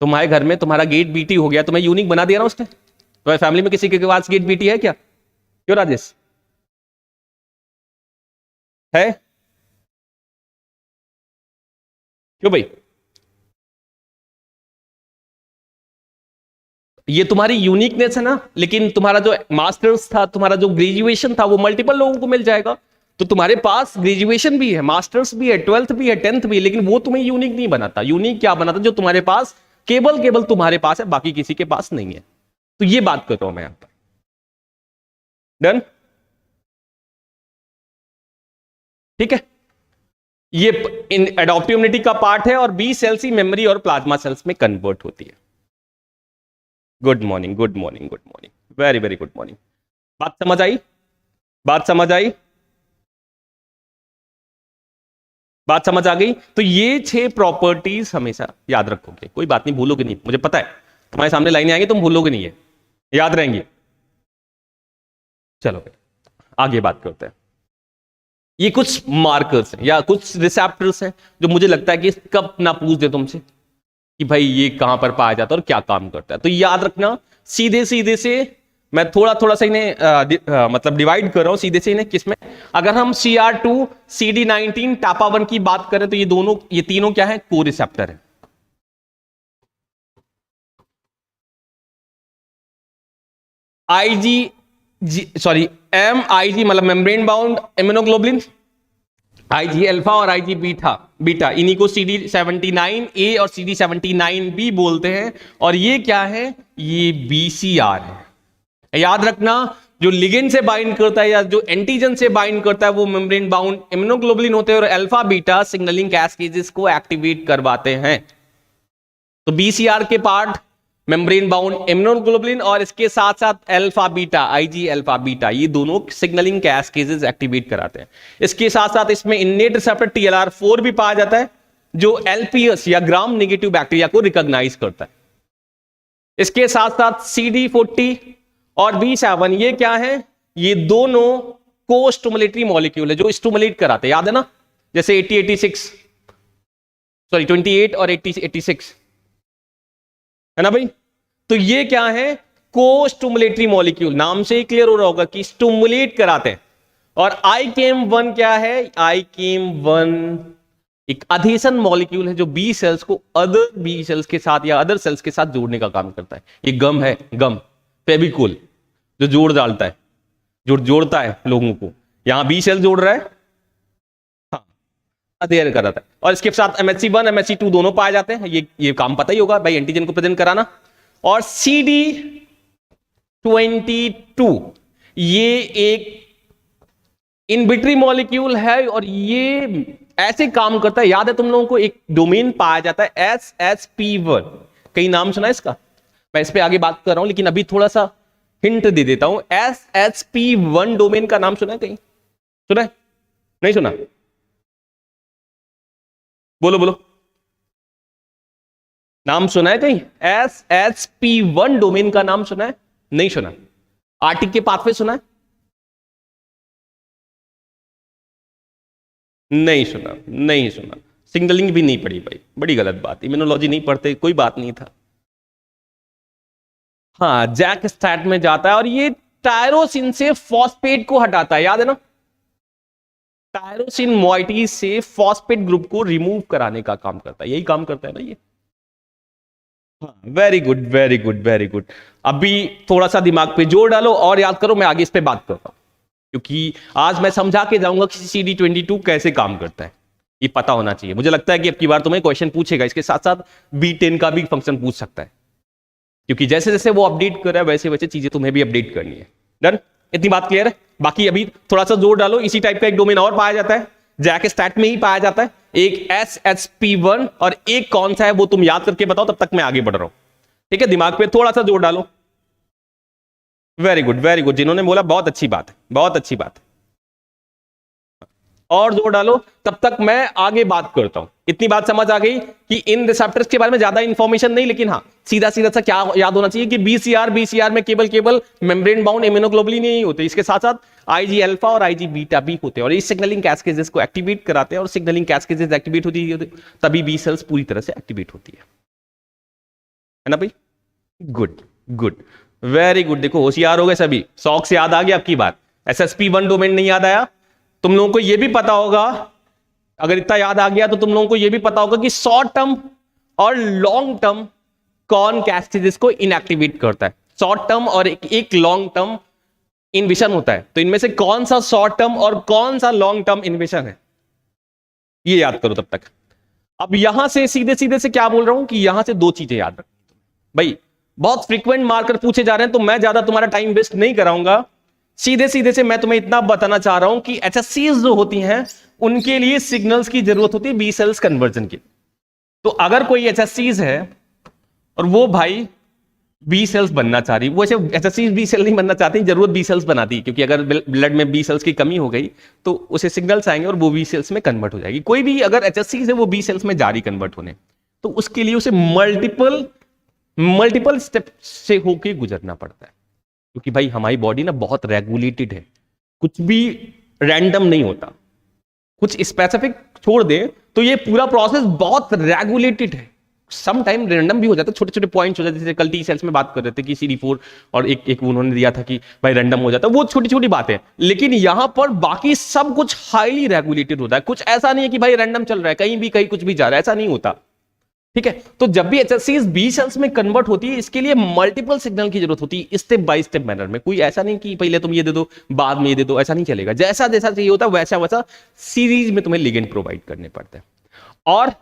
तुम्हारे घर में तुम्हारा गेट बीटी हो गया, तुम्हें यूनिक बना दिया ना उसने? तुम्हारी फैमिली में किसी के पास गेट बीटी है क्या? क्यों राजेश? है? क्यों भाई? ये तुम्हारी यूनिकनेस है ना, लेकिन तुम्हारा जो मास्टर्स था, तुम्हारा जो ग्रेजुएशन था, वो मल्टीपल लोगों को मिल जाएगा। तो तुम्हारे पास ग्रेजुएशन भी है, मास्टर्स भी है, 12th भी है, 10th भी है, लेकिन वो तुम्हें यूनिक नहीं बनाता। यूनिक क्या बनाता? जो तुम्हारे पास केवल केवल तुम्हारे पास है, बाकी किसी के पास नहीं है। तो ये बात कर रहा हूं मैं यहां पर। डन? ठीक है? ये एडॉप्टिव इम्यूनिटी का पार्ट है और बी सेल्स ही मेमोरी और प्लाज्मा सेल्स में कन्वर्ट होती है। Good morning, good morning, good morning, very very good morning. बात समझ आई? बात समझ आई? बात समझ आ गई? तो ये 6 प्रॉपर्टीज हमेशा याद रखोगे, कोई बात नहीं, भूलोगे नहीं, मुझे पता है तुम्हारे सामने लाइनें आएंगी, तुम भूलोगे नहीं, है याद रहेंगी। चलो आगे बात करते हैं। ये कुछ मार्कर्स हैं या कुछ रिसेप्टर्स हैं जो मुझे लगता है कि कब ना पूछ दे तुमसे कि भाई ये कहां पर पाया जाता है और क्या काम करता है। तो याद रखना, सीधे सीधे से मैं थोड़ा थोड़ा सा इन्हें मतलब डिवाइड कर रहा हूं सीधे से इन्हें किसमें। अगर हम CR2 CD19 टापा 1 की बात करें तो ये तीनों क्या है? को रिसेप्टर है। MIG मतलब membrane bound immunoglobulin, IG alpha और IG बीटा बीटा, इन्हीं को CD79A और CD79B बोलते हैं। और ये क्या है? ये BCR है। याद रखना, जो लिगेंड से बाइंड करता है या जो एंटीजन से बाइंड करता है वो मेम्ब्रेन बाउंड इम्यूनोग्लोबुलिन होते हैं और अल्फा बीटा सिग्नलिंग कैस्केजेस को एक्टिवेट करवाते हैं। तो BCR के पार्ट मेम्ब्रेन बाउंड इम्यूनोग्लोबुलिन और इसके साथ साथ alpha beta, IG alpha beta, ये दोनों सिग्नलिंग कैस्केजेस एक्टिवेट कराते हैं। इसके साथ साथ इसमें इन्नेट रिसेप्टर TLR4 भी पाया जाता है जो LPS या ग्राम नेगेटिव बैक्टीरिया को रिकॉग्नाइज करता है। इसके साथ साथ CD40 और B7, ये क्या है? ये दोनों को स्टिमुलेटरी मॉलिक्यूल है जो स्टिमुलेट कराते हैं, याद है ना? जैसे 28 और 86 है ना भाई? तो ये क्या है? को स्टिमुलेटरी मॉलिक्यूल, नाम से ही क्लियर हो रहा होगा कि स्टिमुलेट कराते हैं। और IKM1 क्या है? IKM1 एक अधेशन मॉलिक्यूल है जो बी सेल्स को अदर बी सेल्स के साथ या अदर सेल्स के साथ जोड़ने का काम करता है। ये गम है, गम फेविकोल जो जोड़ डालता है, जोड़ता है लोगों को। यहां बी सेल जोड़ रहा है, हाँ अध्ययन कर रहा था। और इसके साथ MHC1 MHC2 दोनों पाए जाते हैं। ये काम पता ही होगा भाई, एंटीजन को प्रेजेंट कराना। और CD22 ये एक इनविट्री मॉलिक्यूल है और ये ऐसे काम करता है, याद है तुम लोगों को? एक डोमेन पाया जाता है SHP1, कहीं नाम सुना है इसका? मैं इस पे आगे बात कर रहा हूं, लेकिन अभी थोड़ा सा हिंट दे देता हूं। SHP1 डोमेन का नाम सुना है कहीं? सुना है? नहीं सुना? बोलो बोलो, नाम सुना है कहीं? SHP1 डोमेन का नाम सुना है? नहीं सुना? आर्टिक के पाथवे सुना है? नहीं सुना, नहीं सुना। सिग्नलिंग भी नहीं पढ़ी भाई, बड़ी गलत बात। इम्यूनोलॉजी नहीं पढ़ते, कोई बात नहीं था। हाँ, जैक स्टैट में जाता है और ये टायरोसिन से फॉस्फेट को हटाता है, याद है ना? टायरोसिन मॉइटी से फॉस्फेट ग्रुप को रिमूव कराने का काम करता है, यही काम करता है ना ये। हाँ, very good very good very good. अभी थोड़ा सा दिमाग पे जोर डालो और याद करो, मैं आगे इस पे बात करता हूं, क्योंकि आज मैं समझा के जाऊंगा कि CD22 कैसे काम करता है। ये पता होना चाहिए। मुझे लगता है कि अब की बार तुम्हें क्वेश्चन पूछेगा, इसके साथ साथ B10 का भी फंक्शन पूछ सकता है, क्योंकि जैसे जैसे वो अपडेट कर रहा है वैसे वैसे चीजें तुम्हें भी अपडेट करनी है। डन? इतनी बात क्लियर है? बाकी अभी थोड़ा सा जोर डालो। इसी टाइप का एक डोमेन और पाया जाता है, जैक स्टैट में ही पाया जाता है, एक SHP1 और एक कौन सा है वो तुम याद करके बताओ, तब तक मैं आगे बढ़ रहा हूं। ठीक है? दिमाग पे थोड़ा सा जोर डालो। वेरी गुड वेरी गुड, जिन्होंने बोला बहुत अच्छी बात है, बहुत अच्छी बात है। और जोर डालो, तब तक मैं आगे बात करता हूं। इतनी बात समझ आ गई कि इन रिसेप्टर्स के बारे में ज्यादा इंफॉर्मेशन नहीं, लेकिन हाँ सीधा सीधा सा क्या याद होना चाहिए कि बीसीआर में केवल मेम्ब्रेन बाउंड इम्यूनोग्लोबुलिन नहीं होते, इसके साथ साथ आईजी अल्फा और आईजी बीटा भी होते हैं, और इस सिग्नलिंग कैस्केजेस को एक्टिवेट कराते हैं, और सिग्नलिंग कैस्केजेस एक्टिवेट होती है तभी बी सेल्स पूरी तरह से एक्टिवेट होती है ना भाई। Good good, very good. देखो होशियार हो गए सभी, सॉक से याद आ गया आपकी बात। SSP1 डोमेन नहीं याद आया? तुम लोगों को यह भी पता होगा, अगर इतना याद आ गया तो तुम लोगों को यह भी पता होगा कि शॉर्ट टर्म और लॉन्ग टर्म कौन कैस्केजेस को इनएक्टिवेट करता है। शॉर्ट टर्म और एक लॉन्ग टर्म इन्विशन होता है, तो इनमें से कौन सा शॉर्ट टर्म और कौन सा लॉन्ग टर्म इन्विशन है, ये याद करो तब तक। अब यहां से सीधे सीधे से क्या बोल रहा हूं कि यहां से दो चीजें याद रखनी भाई। बहुत फ्रीक्वेंट मार्कर पूछे जा रहे हैं, तो मैं ज्यादा तुम्हारा टाइम वेस्ट नहीं कराऊंगा। सीधे सीधे से मैं तुम्हें इतना बताना चाह रहा हूं कि HSCs जो होती हैं उनके लिए सिग्नल्स की जरूरत होती है बी सेल्स कन्वर्जन की। तो अगर कोई HSCs है और वो भाई बी सेल्स बनना चाह रही, वो ऐसे HSCs बी सेल नहीं बनना चाहती, जरूरत बी सेल्स बनाती है, क्योंकि अगर ब्लड में बी सेल्स की कमी हो गई तो उसे सिग्नल्स आएंगे और वो बी सेल्स में कन्वर्ट हो जाएगी। कोई भी अगर HSCs है वो बी सेल्स में जा रही कन्वर्ट होने, तो उसके लिए उसे मल्टीपल स्टेप से होके गुजरना पड़ता है, क्योंकि भाई हमारी बॉडी ना बहुत रेगुलेटेड है, कुछ भी रैंडम नहीं होता। कुछ स्पेसिफिक छोड़ दे तो ये पूरा प्रोसेस बहुत रेगुलेटेड है। सम टाइम रैंडम भी हो जाता है, छोटे छोटे पॉइंट्स हो जाते हैं, जैसे कल टी सेल्स में बात कर रहे थे कि CD4 और एक उन्होंने दिया था कि भाई रैंडम हो जाता है, वो छोटी छोटी बातें। लेकिन यहां पर बाकी सब कुछ हाईली रेगुलेटेड होता है। कुछ ऐसा नहीं है कि भाई रैंडम चल रहा है, कहीं कुछ भी जा रहा है, ऐसा नहीं होता। ठीक है, तो जब भी HSCs बी सेल्स में कन्वर्ट होती है, इसके लिए मल्टीपल सिग्नल की जरूरत होती है, स्टेप बाय स्टेप मैनर में। कोई ऐसा नहीं कि पहले तुम ये दे दो बाद में ये दे दो, ऐसा नहीं चलेगा। जैसा जैसा चाहिए होता है वैसा वैसा सीरीज में तुम्हें लिगेंड प्रोवाइड करने पड़ते हैं, और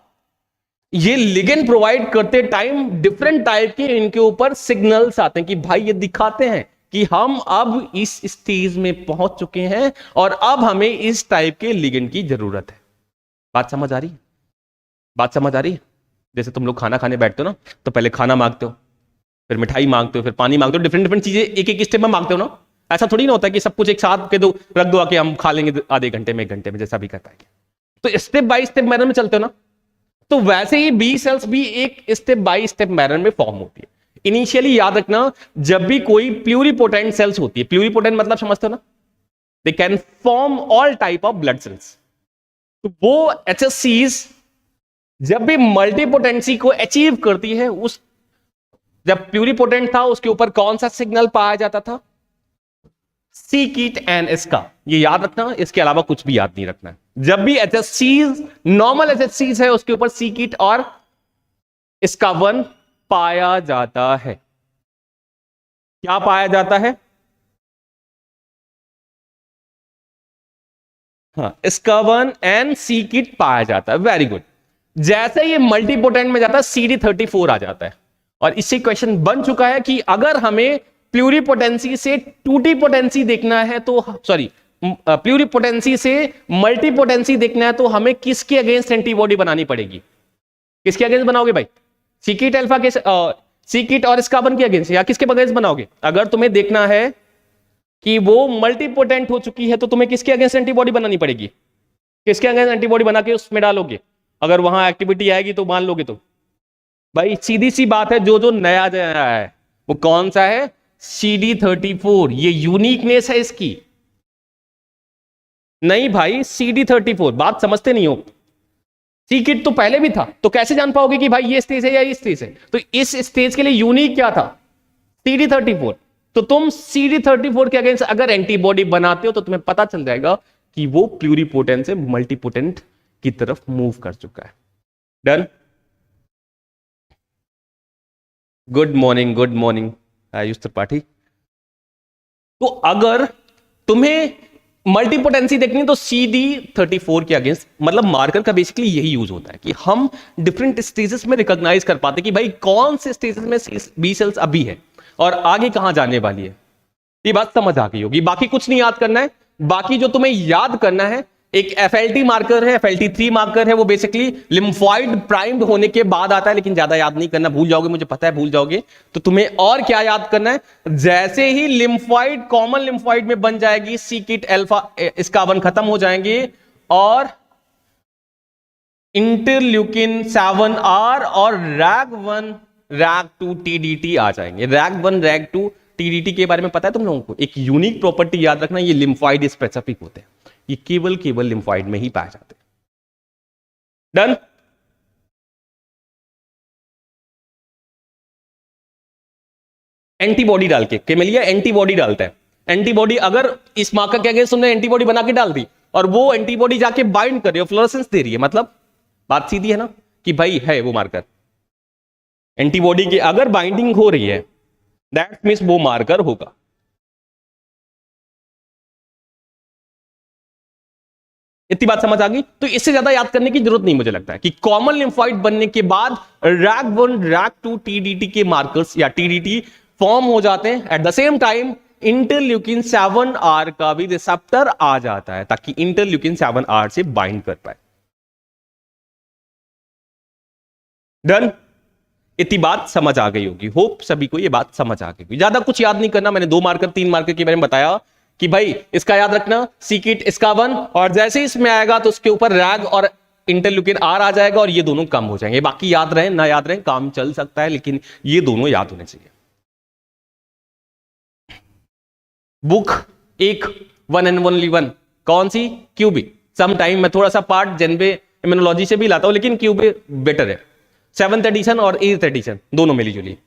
ये लिगेंड प्रोवाइड करते टाइम डिफरेंट टाइप के इनके ऊपर सिग्नल्स आते हैं कि भाई ये दिखाते हैं कि हम अब इस स्टेज में पहुंच चुके हैं और अब हमें इस टाइप के लिगेंड की जरूरत है। बात समझ आ रही है? बात समझ आ रही है? जैसे तुम लोग खाना खाने बैठते हो ना, तो पहले खाना मांगते हो, फिर मिठाई मांगते हो, फिर पानी मांगते हो, डिफरेंट चीजें एक एक स्टेप में मांगते हो ना। ऐसा थोड़ी ना होता है कि सब कुछ एक साथ के दो रख दो आके हम खा लेंगे आधे घंटे में, 1 घंटे में, जैसा भी कर पाएंगे। तो स्टेप बाय स्टेप मैनर में चलते हो ना, तो वैसे ही बी सेल्स भी एक स्टेप बाय स्टेप मैनर में फॉर्म होती है। इनिशियली याद रखना, जब भी कोई प्लूरिपोटेंट सेल्स होती है, प्लूरिपोटेंट मतलब समझते हो ना, they can form all type of blood cells. तो वो HSCs जब भी मल्टीपोटेंसी को अचीव करती है, उस जब प्लूरिपोटेंट था उसके ऊपर कौन सा सिग्नल पाया जाता था? C-KIT एंड इसका, ये याद रखना, इसके अलावा कुछ भी याद नहीं रखना है। जब भी HSCs नॉर्मल HSCs है उसके ऊपर C-KIT और इसका 1 पाया जाता है। क्या पाया जाता है? हाँ, इसका 1 एंड C-KIT पाया जाता है। Very good. जैसे ये मल्टीपोटेंट में जाता है CD34 आ जाता है, और इससे क्वेश्चन बन चुका है कि अगर हमें प्लूरिपोटेंसी से टूटीपोटेंसी देखना है तो, सॉरी, प्लूरिपोटेंसी से मल्टीपोटेंसी देखना है तो हमें किसके अगेंस्ट एंटीबॉडी बनानी पड़ेगी? किसके अगेंस्ट बनाओगे भाई? C-KIT अल्फा के, C-KIT और इसका 1 के अगेंस्ट, या किसके अगेंस्ट बनाओगे? अगर तुम्हें देखना है कि वो मल्टीपोटेंट हो चुकी है तो तुम्हें किसके अगेंस्ट एंटीबॉडी बनानी पड़ेगी? किसके अगेंस्ट एंटीबॉडी बना के उसमें डालोगे? अगर वहां एक्टिविटी आएगी तो मान लोगे? तो भाई सीधी सी बात है, जो नया आया है वो कौन सा है? CD34। ये यूनिकनेस है इसकी। नहीं भाई, CD34, बात समझते नहीं हो। C-KIT तो पहले भी था, तो कैसे जान पाओगे कि भाई ये स्टेज है या ये स्टेज है? तो इस स्टेज के लिए यूनिक क्या था? CD34। तो तुम CD34 के अगेंस्ट अगर एंटीबॉडी बनाते हो तो तुम्हें पता चल जाएगा कि वो प्लूरिपोटेंट से मल्टीपोटेंट की तरफ मूव कर चुका है। Done? Good morning Ayush Tripathi. तो अगर तुम्हें मल्टीपोटेंसी देखनी है तो CD34 के अगेंस्ट, मतलब मार्कर का बेसिकली यही यूज होता है कि हम डिफरेंट स्टेजेस में रिकॉग्नाइज कर पाते कि भाई कौन से स्टेजेस में बी सेल्स अभी है और आगे कहां जाने वाली है। ये बात समझ आ गई होगी। बाकी कुछ नहीं याद करना है। बाकी जो तुम्हें याद करना है, एक FLT मार्कर है, FLT3 मार्कर है, वो बेसिकली लिम्फॉइड प्राइम्ड होने के बाद आता है, लेकिन ज्यादा याद नहीं करना, भूल जाओगे, मुझे पता है भूल जाओगे। तो तुम्हें और क्या याद करना है? जैसे ही लिम्फॉइड कॉमन लिम्फॉइड में बन जाएगी, C-KIT अल्फा इसका 1 खत्म हो जाएंगे और इंटरल्यूकिन 7R और RAG1 RAG2 TDT आ जाएंगे। RAG1 RAG2 TDT के बारे में पता है तुम लोगों को? एक यूनिक प्रॉपर्टी याद रखना, ये लिम्फोइड स्पेसिफिक होते हैं, ये केवल लिम्फोइड में ही पाए जाते हैं। डन। एंटीबॉडी डाल के केमेलिया एंटीबॉडी डालता है। एंटीबॉडी अगर इस मार्कर के अगेंस्ट तुमने एंटीबॉडी बना के डाल दी और वो एंटीबॉडी जाके बाइंड कर रही है, फ्लोरेसेंस दे रही है, मतलब बात सीधी है ना कि भाई है वो मार्कर। एंटीबॉडी की अगर बाइंडिंग हो रही है दैट मींस वो मार्कर होगा। इतनी बात समझ आ गई? तो इससे ज्यादा याद करने की जरूरत नहीं मुझे लगता है कि कॉमन लिम्फोइड बनने के बाद RAG1 RAG2 TDT के मार्कर्स या TDT फॉर्म हो जाते हैं। At the same time interleukin 7R का भी रिसेप्टर आ जाता है ताकि इंटरल्यूकिन 7R से बाइंड कर पाए। डन। इतनी बात समझ आ गई होगी, होप सभी को ये बात समझ आ गई होगी। ज्यादा कुछ याद नहीं करना, मैंने 2 मार्कर 3 मार्कर के बारे में बताया कि भाई इसका याद रखना सीकिट इसका 1, और जैसे ही इसमें आएगा तो उसके ऊपर रैग और इंटरल्यूकिन R आ जाएगा और ये दोनों कम हो जाएंगे। बाकी याद रहे ना याद रहे काम चल सकता है, लेकिन ये दोनों याद होने चाहिए। बुक एक 1 and only 1 कौन सी? क्यूबी। सम टाइम मैं थोड़ा सा पार्ट जेनबे इम्यूनोलॉजी से भी लाता हूं, लेकिन क्यूबी बेटर है। 7th एडिशन और 8th एडिशन दोनों मिली जुली,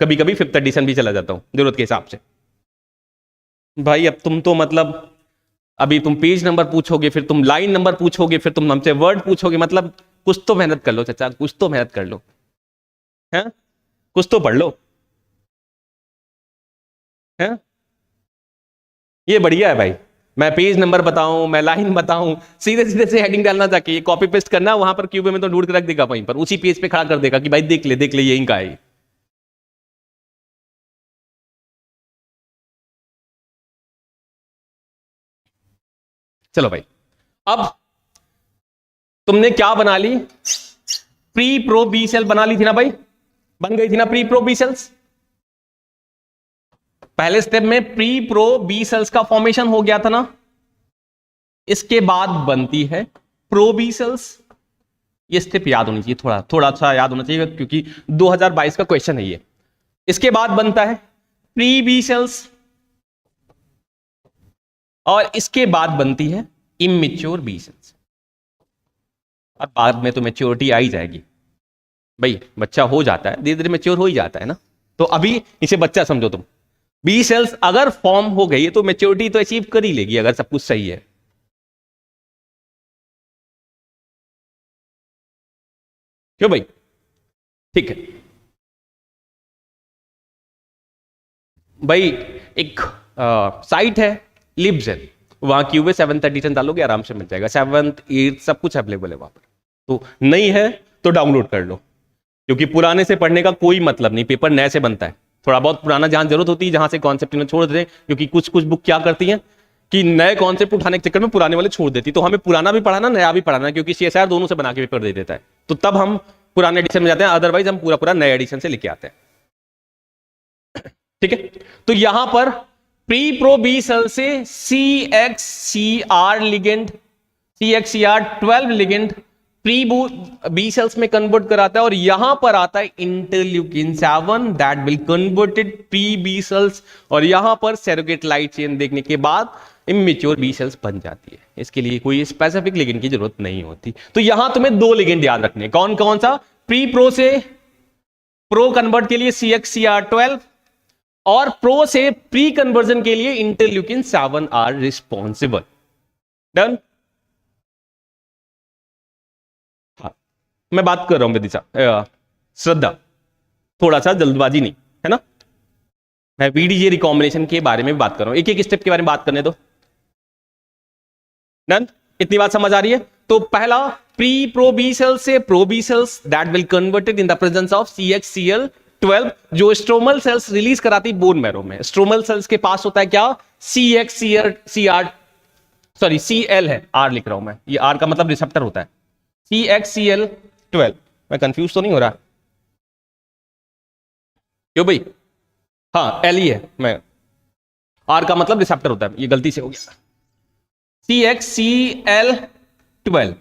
कभी कभी 5th एडिशन भी चला जाता हूं जरूरत के हिसाब से। भाई अब तुम तो मतलब अभी तुम पेज नंबर पूछोगे, फिर तुम लाइन नंबर पूछोगे, फिर तुम हमसे वर्ड पूछोगे, मतलब कुछ तो मेहनत कर लो चाचा, कुछ तो मेहनत कर लो, हैं? कुछ तो पढ़ लो, हैं? ये बढ़िया है भाई, मैं पेज नंबर बताऊं, मैं लाइन बताऊं, सीधे सीधे से हेडिंग डालना जाके ये कॉपी पेस्ट करना, वहां पर क्यूबे में तो ढूंढ के रख देगा, वहीं पर उसी पेज पे खड़ा कर देगा कि भाई देख ले ये इनका है। चलो भाई, अब तुमने क्या बना ली? प्री प्रो बी सेल बना ली थी ना भाई, बन गई थी ना प्री प्रो बी सेल्स। पहले स्टेप में प्री प्रो बी सेल्स का फॉर्मेशन हो गया था ना, इसके बाद बनती है प्रो बी सेल्स। ये स्टेप याद होनी चाहिए, थोड़ा थोड़ा सा याद होना चाहिए क्योंकि 2022 का क्वेश्चन है ये। इसके बाद बनता है प्री बी सेल्स और इसके बाद बनती है इमेच्योर बी सेल्स। और बाद में तो मैच्योरिटी आ ही जाएगी भाई, बच्चा हो जाता है धीरे धीरे, मैच्योर हो ही जाता है ना। तो अभी इसे बच्चा समझो तुम, बी सेल्स अगर फॉर्म हो गई है तो मैच्योरिटी तो अचीव कर ही लेगी अगर सब कुछ सही है। क्यों भाई? ठीक है भाई, एक साइट है लिब्स है, वहां क्यूबे 7th एडिशन डालोगे आराम से मिल जाएगा, 7th 8th सब कुछ अवेलेबल है वहां पर। तो नहीं है तो डाउनलोड कर लो, क्योंकि पुराने से पढ़ने का कोई मतलब नहीं, पेपर नए से बनता है। थोड़ा बहुत पुराना जहां जरूरत होती है, जहां से कॉन्सेप्ट इन्हें छोड़ देते हैं, क्योंकि कुछ कुछ बुक क्या करती हैं कि नए कॉन्सेप्ट उठाने के चक्कर में पुराने वाले छोड़ देती, तो हमें पुराना भी पढ़ाना नया भी पढ़ाना, क्योंकि CSIR दोनों से बना के पेपर दे देता है, तो तब हम पुराने एडिशन में जाते हैं, अदरवाइज हम पूरा पूरा नए एडिशन से लेके आते हैं। ठीक है, तो यहां पर प्री प्रो बी सेल से CXCR ligand, CXCR12 ligand pre B cells में कन्वर्ट कराता है, और यहां पर आता है interleukin 7 that will converted pre B cells, और यहां पर सेरोगेट लाइट चेन देखने के बाद इमेच्योर बी सेल्स बन जाती है। इसके लिए कोई स्पेसिफिक लिगेंड की जरूरत नहीं होती। तो यहां तुम्हें 2 लिगेंड याद रखने, कौन कौन सा? प्री प्रो से प्रो कन्वर्ट के लिए CXCR12 और प्रो से प्री कन्वर्जन के लिए इंटरल्यूकिन 7 आर रिस्पॉन्सिबल। डन। हाँ, मैं बात कर रहा हूं विदिशा, श्रद्धा, थोड़ा सा जल्दबाजी नहीं है ना, मैं VDJ रिकॉम्बिनेशन के बारे में बात कर रहा हूं, एक एक स्टेप के बारे में बात करने दो। डन, इतनी बात समझ आ रही है? तो पहला प्री प्रो बी सेल्स से pro B cells that will converted in the presence of CXCL12, जो स्ट्रोमल सेल्स रिलीज कराती बोन मैरो में। स्ट्रोमल सेल्स के पास होता है क्या? CL है, R लिख रहा हूं मैं, ये R का मतलब रिसेप्टर होता है, CXCL12। मैं कंफ्यूज तो नहीं हो रहा? क्यों भाई? हाँ L ही है, मैं R का मतलब रिसेप्टर होता है, ये गलती से हो गया। CXCL 12,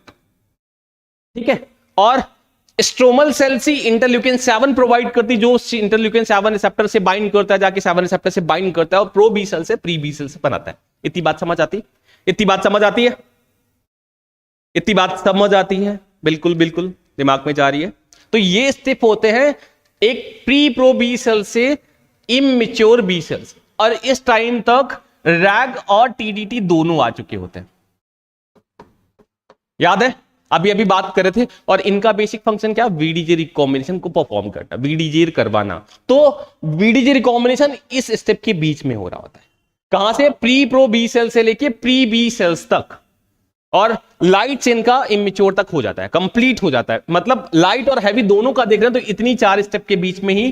ठीक है। और स्ट्रोमल सेल से इंटरल्यूकिन 7 प्रोवाइड करती, जो इंटरल्यूकिन 7 रिसेप्टर से बाइंड करता है, जाके 7 रिसेप्टर से बाइंड करता है और प्रो बी सेल से प्री बी सेल से बनाता है। इतनी बात समझ आती है? इतनी बात समझ आती है? इतनी बात समझ आती है? बिल्कुल बिल्कुल दिमाग में जा रही है। तो ये स्टेप होते हैं एक प्री प्रो बी सेल से इमैच्योर बी सेल्स, और इस टाइम तक रैग और टीडीटी दोनों आ चुके होते हैं। याद है अभी अभी बात कर रहे थे। और इनका बेसिक फंक्शन क्या? वीडीजे रिकॉम्बिनेशन को परफॉर्म करना, वीडीजे करवाना। तो वीडीजे रिकॉम्बिनेशन इस स्टेप के बीच में हो रहा होता है। कहां से? प्री प्रो बी सेल से लेके प्री बी सेल्स तक, और लाइट चेन का इमेच्योर तक हो जाता है, कंप्लीट हो जाता है। मतलब लाइट और हैवी दोनों का देख रहे हैं तो इतनी 4 स्टेप के बीच में ही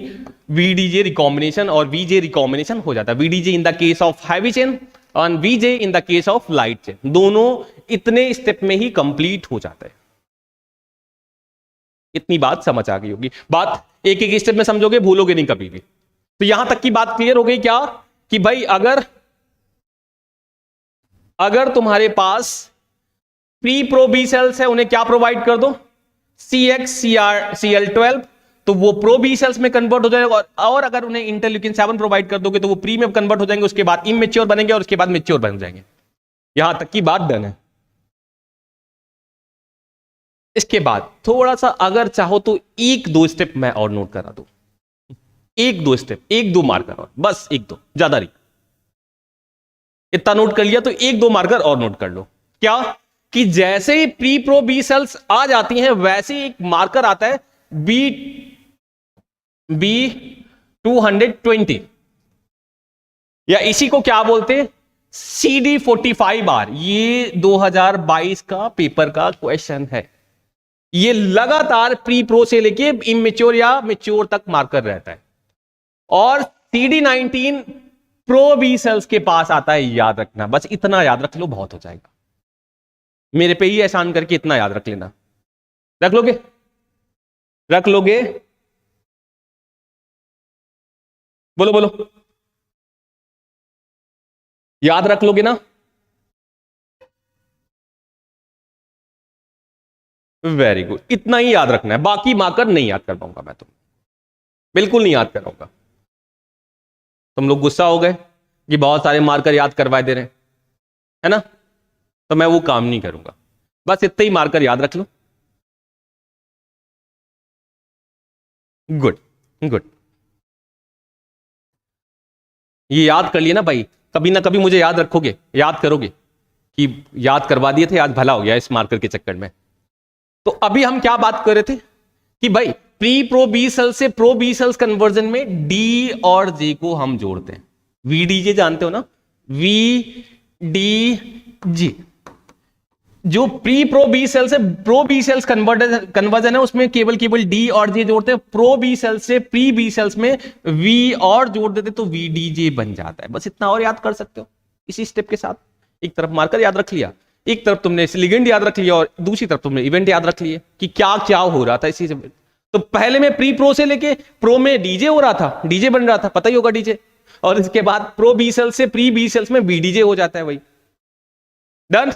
वीडीजे रिकॉम्बिनेशन और वीजे रिकॉम्बिनेशन हो जाता है। VDJ in the case of heavy chain और VJ in the case of light chain, दोनों इतने स्टेप में ही कंप्लीट हो जाता है। इतनी बात समझ आ गई होगी। बात एक एक स्टेप में समझोगे, भूलोगे नहीं कभी भी। तो यहां तक की बात क्लियर हो गई क्या कि भाई अगर तुम्हारे पास प्री प्रो बी सेल्स है, उन्हें क्या प्रोवाइड कर दो? CXCR-CL12, तो वो प्रो बी सेल्स में कन्वर्ट हो जाएगा। और अगर उन्हें इंटरल्यूकिन 7 प्रोवाइड कर दोगे तो वो प्री में कन्वर्ट हो जाएंगे, उसके बाद इमेच्योर बनेंगे और उसके बाद मैच्योर बन जाएंगे। यहां तक की बात डन है। इसके बाद थोड़ा सा अगर चाहो तो 1-2 स्टेप मैं और नोट करा दूं, 1-2 स्टेप, 1-2 मार्कर और, बस 1-2, ज्यादा नहीं। इतना नोट कर लिया तो 1-2 मार्कर और नोट कर लो। क्या कि जैसे ही प्री प्रो बी सेल्स आ जाती हैं वैसे ही एक मार्कर आता है B220, या इसी को क्या बोलते हैं? CD45R। ये 2022 का पेपर का क्वेश्चन है। ये लगातार प्री प्रो से लेके इमेच्योर या मैच्योर तक मार्कर रहता है। और CD19 प्रो बी सेल्स के पास आता है, याद रखना। बस इतना याद रख लो, बहुत हो जाएगा। मेरे पे ही एहसान करके इतना याद रख लेना। रख लोगे? रख लोगे? बोलो बोलो, याद रख लोगे ना? वेरी गुड, इतना ही याद रखना है। बाकी मार्कर नहीं याद कर पाऊंगा मैं, तुम बिल्कुल नहीं याद कराऊंगा। तुम लोग गुस्सा हो गए कि बहुत सारे मार्कर याद करवाए दे रहे हैं, है ना? तो मैं वो काम नहीं करूंगा। बस इतने ही मार्कर याद रख लो। गुड गुड, ये याद कर लिया ना भाई, कभी ना कभी मुझे याद रखोगे, याद करोगे कि याद करवा दिए थे, आज भला हो गया इस मार्कर के चक्कर में। तो अभी हम क्या बात कर रहे थे कि भाई प्री प्रो बी सेल से प्रो बी सेल्स कन्वर्जन में डी और जे को हम जोड़ते हैं। वीडीजे जानते हो ना? वीडीजे। जो प्री प्रो बी सेल से प्रो बी सेल्स कन्वर्जन है उसमें केवल डी और जे जोड़ते हैं। प्रो बी सेल से प्री बी सेल्स में वी और जोड़ देते तो वीडीजे बन जाता है। बस इतना और याद कर सकते हो इसी स्टेप के साथ। एक तरफ मार्कर याद रख लिया, एक तरफ तुमने लिगेंड याद रख लिया, और दूसरी तरफ तुमने इवेंट याद रख लिए कि क्या क्या हो रहा था इसी से। तो पहले में प्री प्रो से लेके प्रो में डीजे हो रहा था, डीजे बन रहा था, पता ही होगा डीजे। और इसके बाद प्रो बी सेल से प्री बी सेल्स में बीडीजे हो जाता है। भाई डन?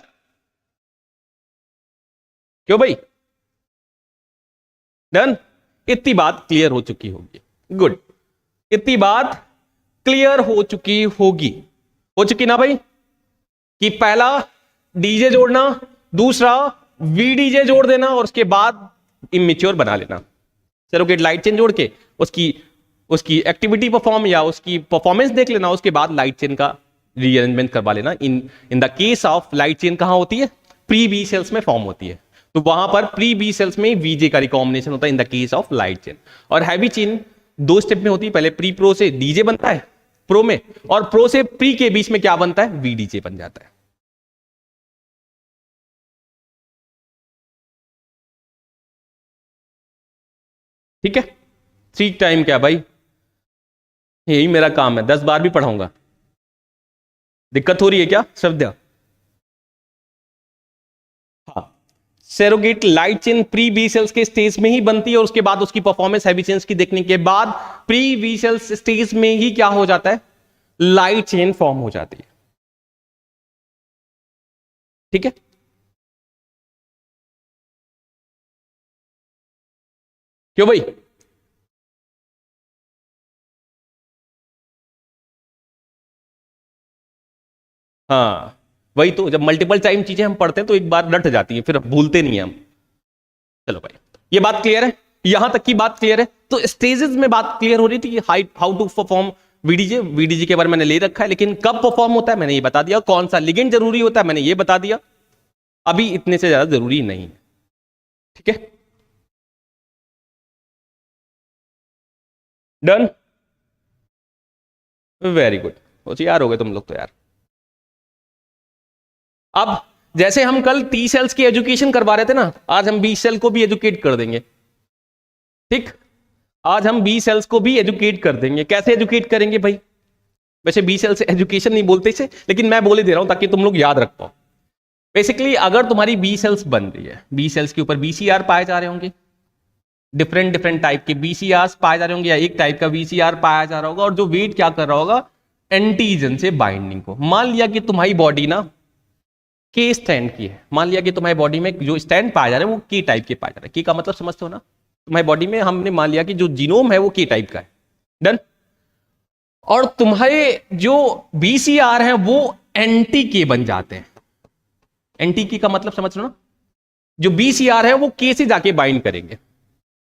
क्यों भाई? डन? इतनी बात क्लियर हो चुकी होगी। गुड, इतनी बात क्लियर हो चुकी होगी। हो चुकी ना भाई? कि पहला डीजे जोड़ना, दूसरा वीडीजे जोड़ देना, और उसके बाद इमेच्योर बना लेना। सरोगेट लाइट चेन जोड़ के उसकी एक्टिविटी परफॉर्म या उसकी परफॉर्मेंस देख लेना, उसके बाद लाइट चेन का रीअरेंजमेंट करवा लेना। इन the case of light chain कहां होती है? प्री बी सेल्स में फॉर्म होती है, तो वहां पर प्री बी सेल्स में वीजे का रिकॉम्बिनेशन होता है इन the case of light chain. और हैवी चेन 2 स्टेप में होती है। पहले प्री प्रो से डीजे बनता है प्रो में, और प्रो से प्री के बीच में क्या बनता है? वीडीजे बन जाता है। ठीक है? 3 टाइम क्या भाई, यही मेरा काम है, 10 बार भी पढ़ाऊंगा। दिक्कत हो रही है क्या श्रद्धा? हाँ, surrogate light chain pre B cells के स्टेज में ही बनती है, और उसके बाद उसकी परफॉर्मेंस हैवी चेन्स की देखने के बाद प्री बी सेल्स स्टेज में ही क्या हो जाता है? लाइट चेन फॉर्म हो जाती है। ठीक है? क्यों भाई? हाँ वही तो, जब मल्टीपल टाइम चीजें हम पढ़ते हैं तो एक बार रट जाती है, फिर भूलते नहीं हैं हम। चलो भाई, ये बात क्लियर है, यहां तक की बात क्लियर है। तो स्टेजेस में बात क्लियर हो रही थी, how to perform VDJ. VDJ के बारे में मैंने ले रखा है, लेकिन कब परफॉर्म होता है मैंने ये बता दिया, कौन सा लिगेंड जरूरी होता है मैंने ये बता दिया। अभी इतने से ज्यादा जरूरी नहीं है, ठीक है? डन, वेरी गुड, होशियार हो गए तुम लोग तो यार। अब जैसे हम कल टी सेल्स की एजुकेशन करवा रहे थे ना, आज हम बी सेल को भी एजुकेट कर देंगे, ठीक? आज हम बी सेल्स को भी एजुकेट कर देंगे। कैसे एजुकेट करेंगे भाई? वैसे बी सेल्स एजुकेशन नहीं बोलते इसे, लेकिन मैं बोले दे रहा हूं ताकि तुम लोग याद रख पाओ। बेसिकली अगर तुम्हारी बी सेल्स बन रही है, बी सेल्स के ऊपर बीसीआर पाए जा रहे होंगे, डिफरेंट डिफरेंट टाइप के बीसीआर पाए जा रहे होंगे, या एक टाइप का बीसीआर पाया जा रहा होगा, और जो वेट क्या कर रहा होगा, एंटीजन से बाइंडिंग को। मान लिया कि तुम्हारी बॉडी ना के स्टैंड की है, मान लिया कि तुम्हारी बॉडी में जो स्टैंड पाया जा रहा है वो के टाइप के पाया जा रहा है। के का मतलब समझते हो ना? तुम्हारी बॉडी में हमने मान लिया कि जो जीनोम है वो के टाइप का है, डन। और तुम्हारे जो बीसीआर हैं वो एंटी के बन जाते हैं। एंटी के का मतलब समझ लो ना, जो बीसीआर है वो के से जाके बाइंड करेंगे।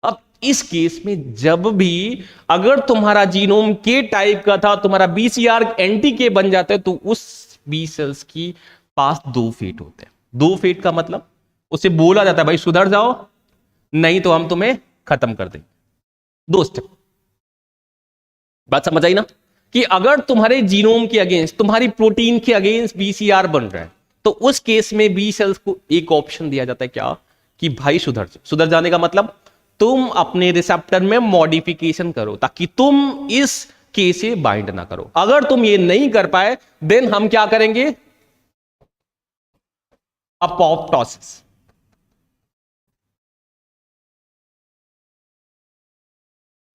अब इस केस में जब भी अगर तुम्हारा जीनोम के टाइप का था, तुम्हारा बीसीआर एंटी के बन जाता है, तो उस बी सेल्स की पास दो फेट होते हैं। दो फेट का मतलब उसे बोला जाता है भाई सुधर जाओ, नहीं तो हम तुम्हें खत्म कर देंगे। दो स्टेप, बात समझ आई ना? कि अगर तुम्हारे जीनोम के अगेंस्ट, तुम्हारी प्रोटीन के अगेंस्ट बीसीआर बन रहा है, तो उस केस में बी सेल्स को एक ऑप्शन दिया जाता है, क्या? कि भाई सुधर जाओ। सुधर जाने का मतलब तुम अपने रिसेप्टर में मॉडिफिकेशन करो ताकि तुम इस के से बाइंड ना करो। अगर तुम ये नहीं कर पाए, देन हम क्या करेंगे? अपोप्टोसिस।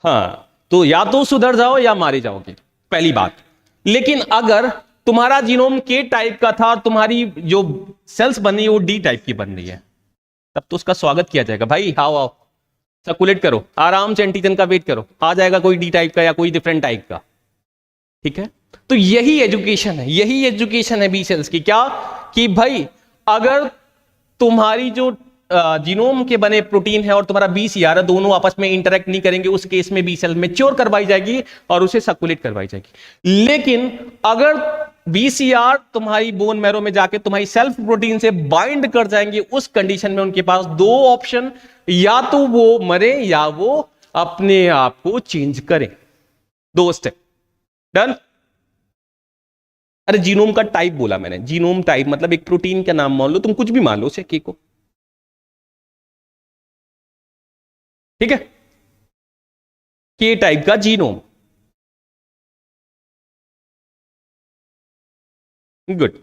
हाँ, तो या तो सुधर जाओ या मारे जाओगे, पहली बात। लेकिन अगर तुम्हारा जीनोम के टाइप का था और तुम्हारी जो सेल्स बन रही है वो डी टाइप की बन रही है, तब तो उसका स्वागत किया जाएगा। भाई आओ आओ, सर्कुलेट करो, आराम से एंटीजन का वेट करो, आ जाएगा कोई डी टाइप का या कोई डिफरेंट टाइप का, ठीक है? तो यही एजुकेशन है, यही एजुकेशन है बी सेल्स की। क्या? कि भाई अगर तुम्हारी जो जीनोम के बने प्रोटीन है और तुम्हारा बीसीआर है, दोनों आपस में इंटरेक्ट नहीं करेंगे, उस केस में बी सेल मैच्योर करवाई जाएगी और उसे सर्कुलेट करवाई जाएगी। लेकिन अगर बीसीआर तुम्हारी बोन मैरो में जाके तुम्हारी सेल्फ प्रोटीन से बाइंड कर जाएंगे, उस कंडीशन में उनके पास दो ऑप्शन, या तो वो मरे या वो अपने आप को चेंज करें। दो स्टेप, डन। अरे जीनोम का टाइप बोला मैंने, जीनोम टाइप मतलब एक प्रोटीन का नाम मान लो, तुम कुछ भी मान लो उसे, के को, ठीक है? के टाइप का जीनोम, गुड।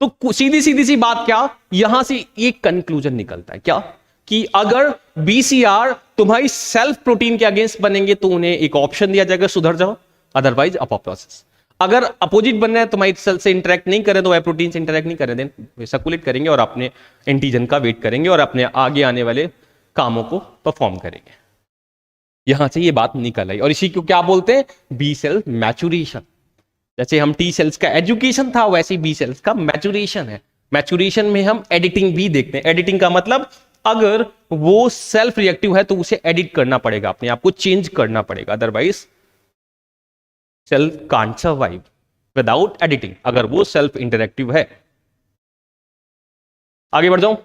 तो सीधी सीधी सी बात, क्या यहां से एक कंक्लूजन निकलता है, क्या? कि अगर बीसीआर तुम्हारी सेल्फ प्रोटीन के अगेंस्ट बनेंगे तो उन्हें एक ऑप्शन दिया जाएगा, सुधर जाओ, अदरवाइज अपोप्टोसिस। अगर अपोजिट बनना है, तुम्हारी सेल से इंटरेक्ट नहीं करें, तो वह प्रोटीन से इंटरेक्ट नहीं करें, देन सर्कुलेट करेंगे और अपने एंटीजन का वेट करेंगे और अपने आगे आने वाले कामों को परफॉर्म करेंगे। यहां से ये बात निकल आई, और इसी को क्या बोलते हैं? B cell maturation. जैसे हम टी सेल्स का एजुकेशन था, वैसे बी सेल्स का मैचुरेशन है। मैचुरेशन में हम एडिटिंग भी देखते हैं। एडिटिंग का मतलब अगर वो सेल्फ रिएक्टिव है तो उसे एडिट करना पड़ेगा, अपने आप को चेंज करना पड़ेगा, otherwise cell can't survive without editing, अगर वो सेल्फ इंटरेक्टिव है। आगे बढ़ जाऊं।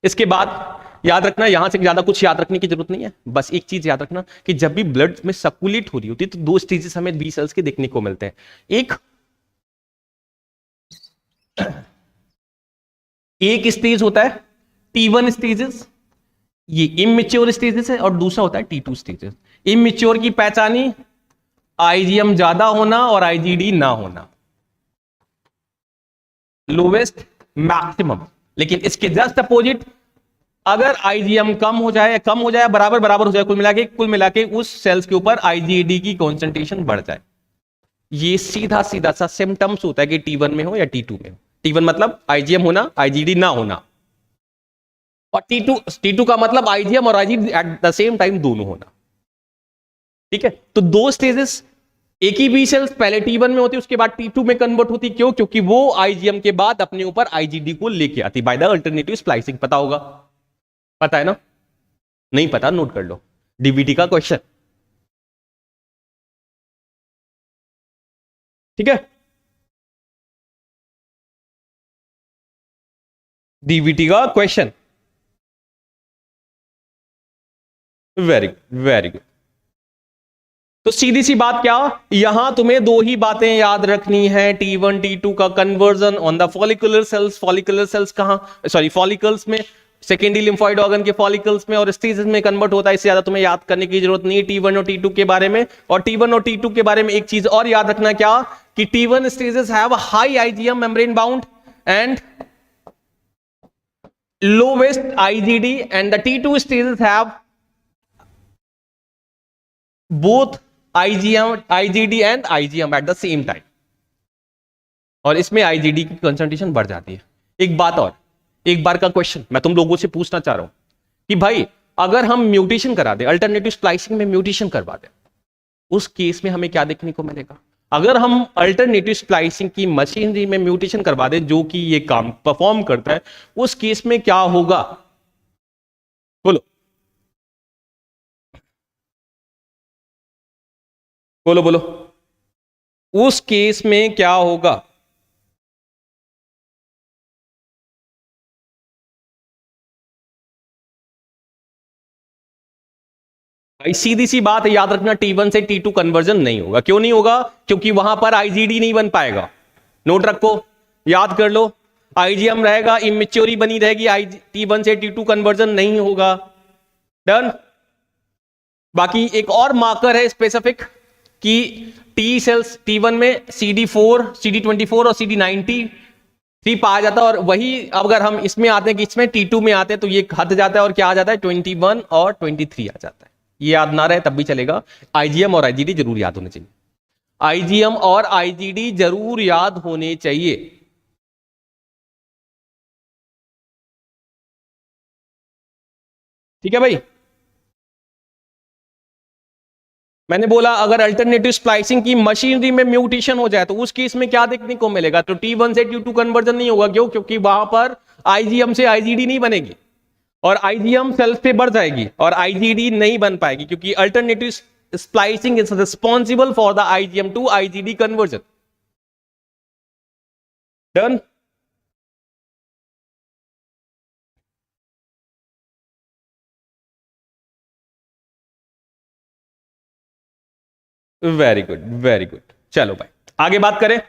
इसके बाद याद रखना, यहां से ज्यादा कुछ याद रखने की जरूरत नहीं है, बस एक चीज याद रखना कि जब भी ब्लड में सर्कुलेट हो रही होती है तो दो स्टेजेस हमें बी सेल्स के देखने को मिलते हैं। एक स्टेज होता है T1 स्टेजेस, ये इमेच्योर स्टेजेस है, और दूसरा होता है T2 स्टेजेस। इमेच्योर की पहचानी आईजीएम ज्यादा होना और आईजीडी ना होना, लोवेस्ट मैक्सिमम। लेकिन इसके जस्ट अपोजिट, अगर आईजीएम कम हो जाए बराबर बराबर हो जाए, कुल मिला के उस सेल्स के ऊपर आईजीडी की कॉन्सेंट्रेशन बढ़ जाए, ये सीधा सीधा सा सिम्टम्स होता है कि T1 में हो या T2 में हो। T1 मतलब आईजीएम होना, आईजीडी ना होना, और T2 का मतलब IgM और IgD at the same time दोनों होना। ठीक है, तो दो स्टेजेस, एक ही बी सेल्स पहले T1 में होती, उसके बाद T2 में कन्वर्ट होती। क्यों? क्योंकि वो IgM के बाद अपने ऊपर IgD को लेके आती बाय द अल्टरनेटिव स्प्लाइसिंग। पता होगा, पता है ना? नहीं पता नोट कर लो, डीबीटी का क्वेश्चन। ठीक है, डीबीटी का question. Very good, very good. तो सीधी सी बात क्या, यहां तुम्हें दो ही बातें याद रखनी है। T1 T2 का conversion on the follicular cells. Follicular cells कहां, सॉरी फॉलिकल्स में, सेकेंडरी लिम्फॉइड ऑर्गन के फॉलिकल्स में और स्टेजेस में कन्वर्ट होता है। इससे ज्यादा तुम्हें याद करने की जरूरत नहीं है T1 और T2 के बारे में। और T1 और T2 के बारे में एक चीज और याद रखना, क्या कि T1 stages have high IgM membrane bound and lowest IgD, and the T2 stages have both IgD and IgM at the same time, और इसमें IgD की कंसंट्रेशन बढ़ जाती है। एक बात और, एक बार का क्वेश्चन मैं तुम लोगों से पूछना चाह रहा हूं कि भाई अगर हम म्यूटेशन करा दें, अल्टरनेटिव स्प्लाइसिंग में म्यूटेशन करवा दें, उस केस में हमें क्या देखने को मिलेगा? अगर हम अल्टरनेटिव स्प्लाइसिंग की मशीनरी में म्यूटेशन करवा दें जो कि ये काम परफॉर्म करता है, उस केस में क्या होगा? बोलो बोलो बोलो, उस केस में क्या होगा? भाई सीधी सी बात है, याद रखना T1 से T2 कन्वर्जन नहीं होगा। क्यों नहीं होगा? क्योंकि वहां पर IgD नहीं बन पाएगा। नोट रखो, याद कर लो, IgM रहेगा, इमेच्योरी बनी रहेगी, T1 से T2 कन्वर्जन नहीं होगा। डन। बाकी एक और मार्कर है स्पेसिफिक कि टी सेल्स T1 में CD4, CD24 और CD93 पाया जाता है, और वही अगर हम इसमें आते हैं कि इसमें T2 में आते हैं तो ये हट जाता है और क्या आ जाता है? 21 और 23 आ जाता है। ये याद ना रहे तब भी चलेगा, IgM और IgD जरूर याद होने चाहिए। IgM और IgD जरूर याद होने चाहिए। ठीक है भाई, मैंने बोला अगर अल्टरनेटिव स्प्लाइसिंग की मशीनरी में म्यूटेशन हो जाए तो उस केस में क्या देखने को मिलेगा? तो T1 से T2 कन्वर्जन नहीं होगा। क्यों? क्योंकि वहां पर IgM से IgD नहीं बनेगी और IgM सेल्स पे बढ़ जाएगी और IgD नहीं बन पाएगी, क्योंकि alternative splicing is responsible for the IgM to IgD conversion. Done. Very good, very good. चलो भाई आगे बात करें,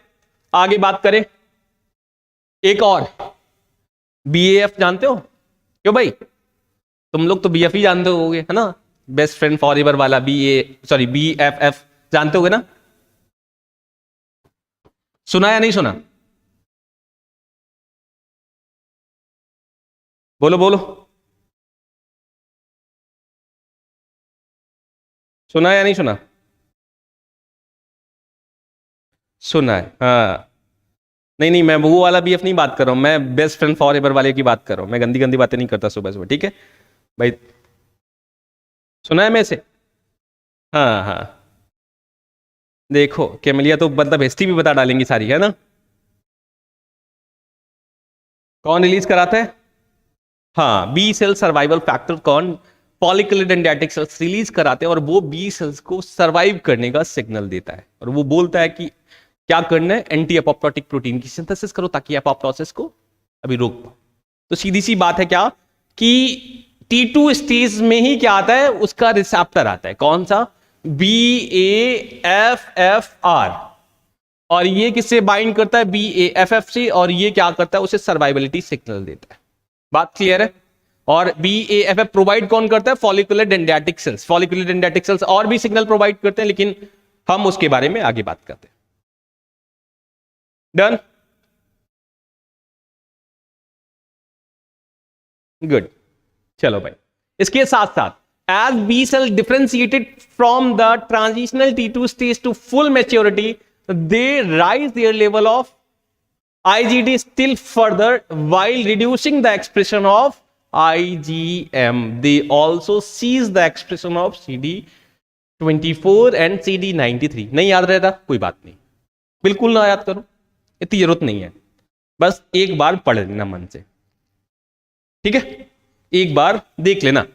आगे बात करें। एक और, BAF जानते हो? क्यों भाई, तुम लोग तो BF ही जानते होगे, है ना? बेस्ट फ्रेंड फॉर एवर वाला BFF जानते होगे ना? सुना या नहीं सुना? बोलो बोलो, सुना या नहीं सुना? सुना है, हाँ। नहीं नहीं, मैं वो वाला BF नहीं बात कर रहा हूं, मैं बेस्ट फ्रेंड फॉर एवर वाले की बात कर रहा हूं। मैं गंदी गंदी बातें नहीं करता सुबह सुबह, ठीक है भाई? सुना है मैं से? हाँ हाँ। देखो कैमलिया तो मतलब हिस्ट्री भी बता डालेंगी सारी, है ना? कौन रिलीज कराता है? हाँ, बी सेल सर्वाइवल फैक्टर कौन? फॉलिकुलर डेंड्राइटिक सेल्स रिलीज कराते हैं, और वो बी सेल्स को सर्वाइव करने का सिग्नल देता है, और वो बोलता है कि क्या करना है? एंटी एपोप्टोटिक प्रोटीन की सिंथेसिस करो ताकि एपोप्टोसिस को अभी रोक पाओ। तो सीधी सी बात है क्या कि T2 स्टेज में ही क्या आता है? उसका रिसेप्टर आता है। कौन सा? BAFFR, और ये किससे बाइंड करता है? BAFF से, और ये क्या करता है? उसे सर्वाइबिलिटी सिग्नल देता है। बात क्लियर है? और BAFF प्रोवाइड कौन करता है? Follicular dendritic sales. Follicular dendritic sales और भी सिग्नल प्रोवाइड करते हैं, लेकिन हम उसके बारे में आगे बात करते हैं। Done, good. चलो भाई, इसके साथ साथ as B cell differentiated from the transitional T2 stage to full maturity, they rise their level of IgD still further while reducing the expression of IgM. They also sees the expression of CD24 and CD93. नहीं याद रहता कोई बात नहीं, बिल्कुल ना याद करो, इतनी जरूरत नहीं है, बस एक बार पढ़ लेना मन से, ठीक है? एक बार देख लेना,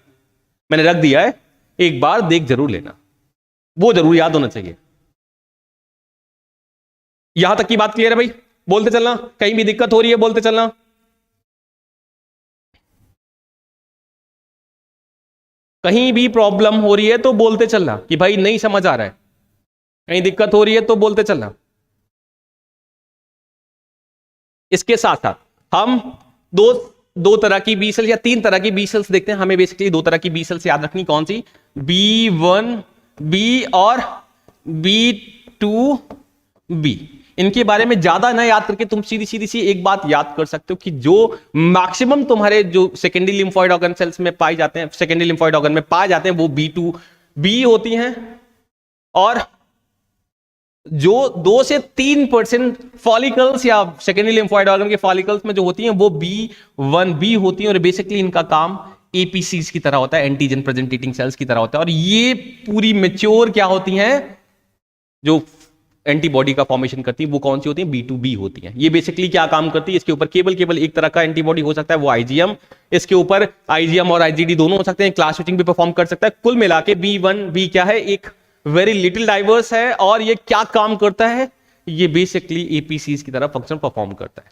मैंने रख दिया है, एक बार देख जरूर लेना, वो जरूर याद होना चाहिए। यहां तक की बात क्लियर है भाई? बोलते चलना, कहीं भी दिक्कत हो रही है बोलते चलना। कहीं भी प्रॉब्लम हो रही है तो बोलते चलना कि भाई नहीं समझ आ रहा है, कहीं दिक्कत हो रही है तो बोलते चलना। इसके साथ साथ हम दो तरह की बी सेल्स या 3 तरह की बी सेल्स देखते हैं। हमें बेसिकली 2 तरह की बी सेल्स याद रखनी, कौन सी? B1B और B2B। इनके बारे में ज्यादा ना याद करके तुम सीधी सी एक बात याद कर सकते हो कि जो मैक्सिमम तुम्हारे जो सेकेंडरी लिम्फॉइड ऑर्गन सेल्स में पाए जाते हैं, सेकेंडरी लिम्फॉइड ऑर्गन में पाए जाते हैं, वो B2B होती हैं, और जो 2 से 3% फॉलिकल्स या सेकेंडरी लिम्फॉइड ऑर्गन के फॉलिकल्स में जो होती हैं वो B1B होती हैं। और बेसिकली इनका काम एपीसीज की तरह होता है, एंटीजन प्रेजेंटेटिंग सेल्स की तरह होता है। और ये पूरी मैच्योर क्या होती हैं, जो एंटीबॉडी का फॉर्मेशन करती है, वो कौन सी होती है? B2B होती है। ये बेसिकली क्या काम करती है? इसके ऊपर केवल एक तरह का एंटीबॉडी हो सकता है, वो IgM। इसके ऊपर IgM और IgD दोनों हो सकते हैं, क्लास स्विचिंग भी परफॉर्म कर सकता है। कुल मिला के B1B क्या है? एक वेरी लिटिल डाइवर्स है। और ये क्या काम करता है? ये बेसिकली एपीसीज की तरह फंक्शन परफॉर्म करता है,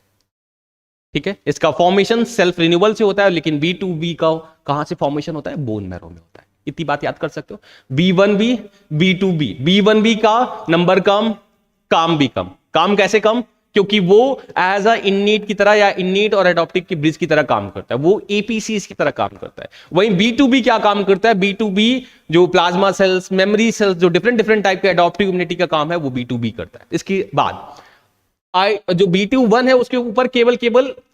ठीक है? इसका फॉर्मेशन सेल्फ रिन्यूअल से होता है, लेकिन B2B का कहां से फॉर्मेशन होता है? बोन मैरो में होता है। इतनी बात याद कर सकते हो। B1B B2B। B1B का नंबर कम, काम भी कम। काम कैसे कम? क्योंकि वो एज अ इननीट की तरह या इननीट और एडॉप्टिव की ब्रिज की तरह काम करता है, वो एपीसीज की तरह काम करता है। वहीं B2B क्या काम करता है? B2B जो प्लाज्मा सेल्स, मेमोरी सेल्स, जो डिफरेंट टाइप के एडॉप्टिव इम्यूनिटी का काम है, वो B2B करता है। इसके बाद जो B21 है उसके ऊपर केवल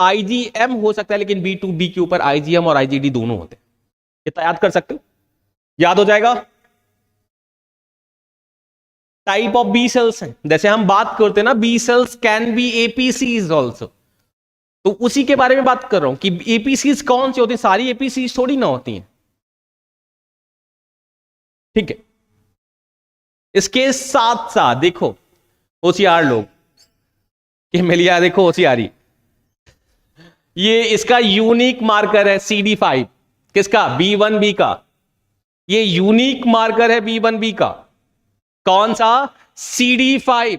IgM हो सकता है, लेकिन B2B के ऊपर IgM और IgD दोनों होते हैं। इतना याद कर सकते हो? याद हो जाएगा। टाइप ऑफ बी सेल्स हैं, जैसे हम बात करते हैं ना, B cells can be APCs also, तो उसी के बारे में बात कर रहा हूं कि एपीसीज कौन सी होती है। सारी एपीसीज थोड़ी ना होती हैं, ठीक है? इसके साथ साथ देखो होशियार लोग कि मिलिया, देखो होशियारी, ये इसका यूनिक मार्कर है CD5। किसका? B1B का। ये यूनिक मार्कर है B1B का। कौन सा? CD5।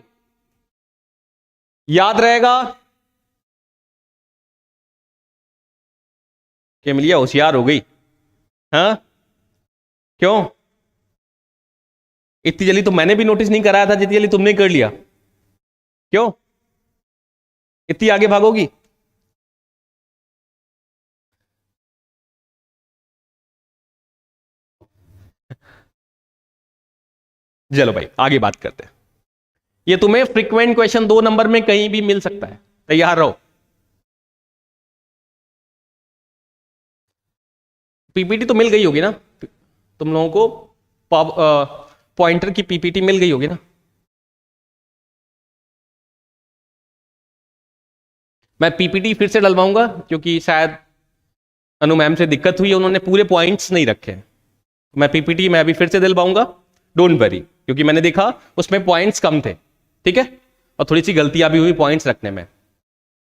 याद रहेगा? क्या मिलिया होशियार हो गई? हाँ, क्यों? इतनी जल्दी तो मैंने भी नोटिस नहीं कराया था, जितनी जल्दी तुमने कर लिया। क्यों इतनी आगे भागोगी? चलो भाई आगे बात करते हैं। ये तुम्हें फ्रीक्वेंट क्वेश्चन 2 नंबर में कहीं भी मिल सकता है, तैयार रहो। पीपीटी तो मिल गई होगी ना तुम लोगों को? पॉइंटर की पीपीटी मिल गई होगी ना? मैं पीपीटी फिर से डलवाऊंगा, क्योंकि शायद अनु मैम से दिक्कत हुई है, उन्होंने पूरे पॉइंट्स नहीं रखे। मैं पीपीटी मैं अभी फिर से दिलवाऊंगा, डोंट वरी, क्योंकि मैंने देखा उसमें पॉइंट्स कम थे, ठीक है? और थोड़ी सी गलतियां भी हुई पॉइंट्स रखने में,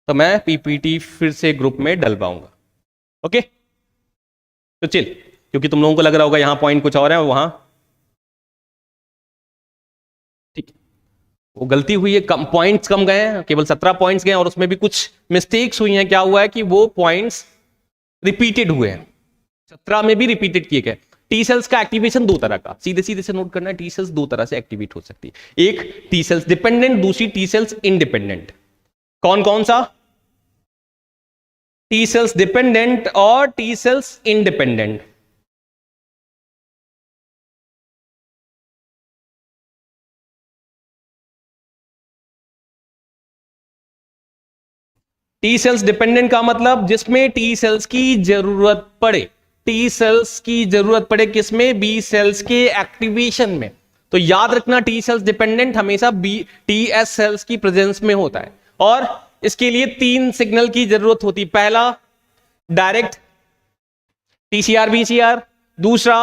तो मैं पीपीटी फिर से ग्रुप में डलवाऊंगा। ओके, तो चल, क्योंकि तुम लोगों को लग रहा होगा यहां पॉइंट कुछ और है, वहां ठीक है, वो गलती हुई है, कम पॉइंट्स कम गए हैं, केवल 17 पॉइंट्स गए, और उसमें भी कुछ मिस्टेक्स हुई हैं। क्या हुआ है कि वो पॉइंट्स रिपीटेड हुए हैं, 17 में भी रिपीटेड किए गए। टी सेल्स का एक्टिवेशन 2 तरह का, सीधे सीधे से नोट करना है, टी सेल्स 2 तरह से एक्टिवेट हो सकती है। एक टी सेल्स डिपेंडेंट, दूसरी टी सेल्स इंडिपेंडेंट। कौन कौन सा? टी सेल्स डिपेंडेंट और T cells independent. T cells dependent का मतलब जिसमें टी सेल्स की जरूरत पड़े। टी सेल्स की जरूरत पड़े किसमें? बी सेल्स के एक्टिवेशन में। तो याद रखना, टी सेल्स डिपेंडेंट हमेशा टीएस सेल्स की प्रेजेंस में होता है, और इसके लिए 3 सिग्नल की जरूरत होती है। पहला डायरेक्ट TCR BCR, दूसरा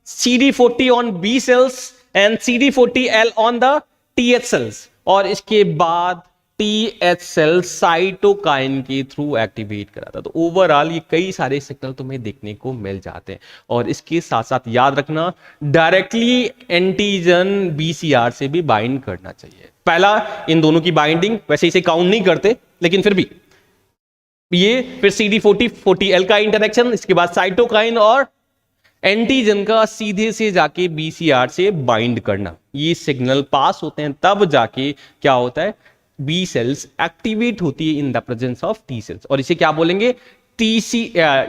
CD40 on B cells and CD40L on the TH cells, और इसके बाद TH सेल साइटोकाइन के थ्रू एक्टिवेट कराता। तो ओवरऑल ये कई सारे सिग्नल तुम्हें देखने को मिल जाते हैं, और इसके साथ साथ याद रखना डायरेक्टली एंटीजन BCR से भी बाइंड करना चाहिए। पहला इन दोनों की बाइंडिंग, वैसे इसे काउंट नहीं करते लेकिन फिर भी ये, फिर CD40 40L का इंटरेक्शन, इसके बाद साइटोकाइन और एंटीजन का सीधे से जाके BCR से बाइंड करना। ये सिग्नल पास होते हैं तब जाके क्या होता है, बी सेल्स एक्टिवेट होती है इन the presence of T cells, और इसे क्या बोलेंगे,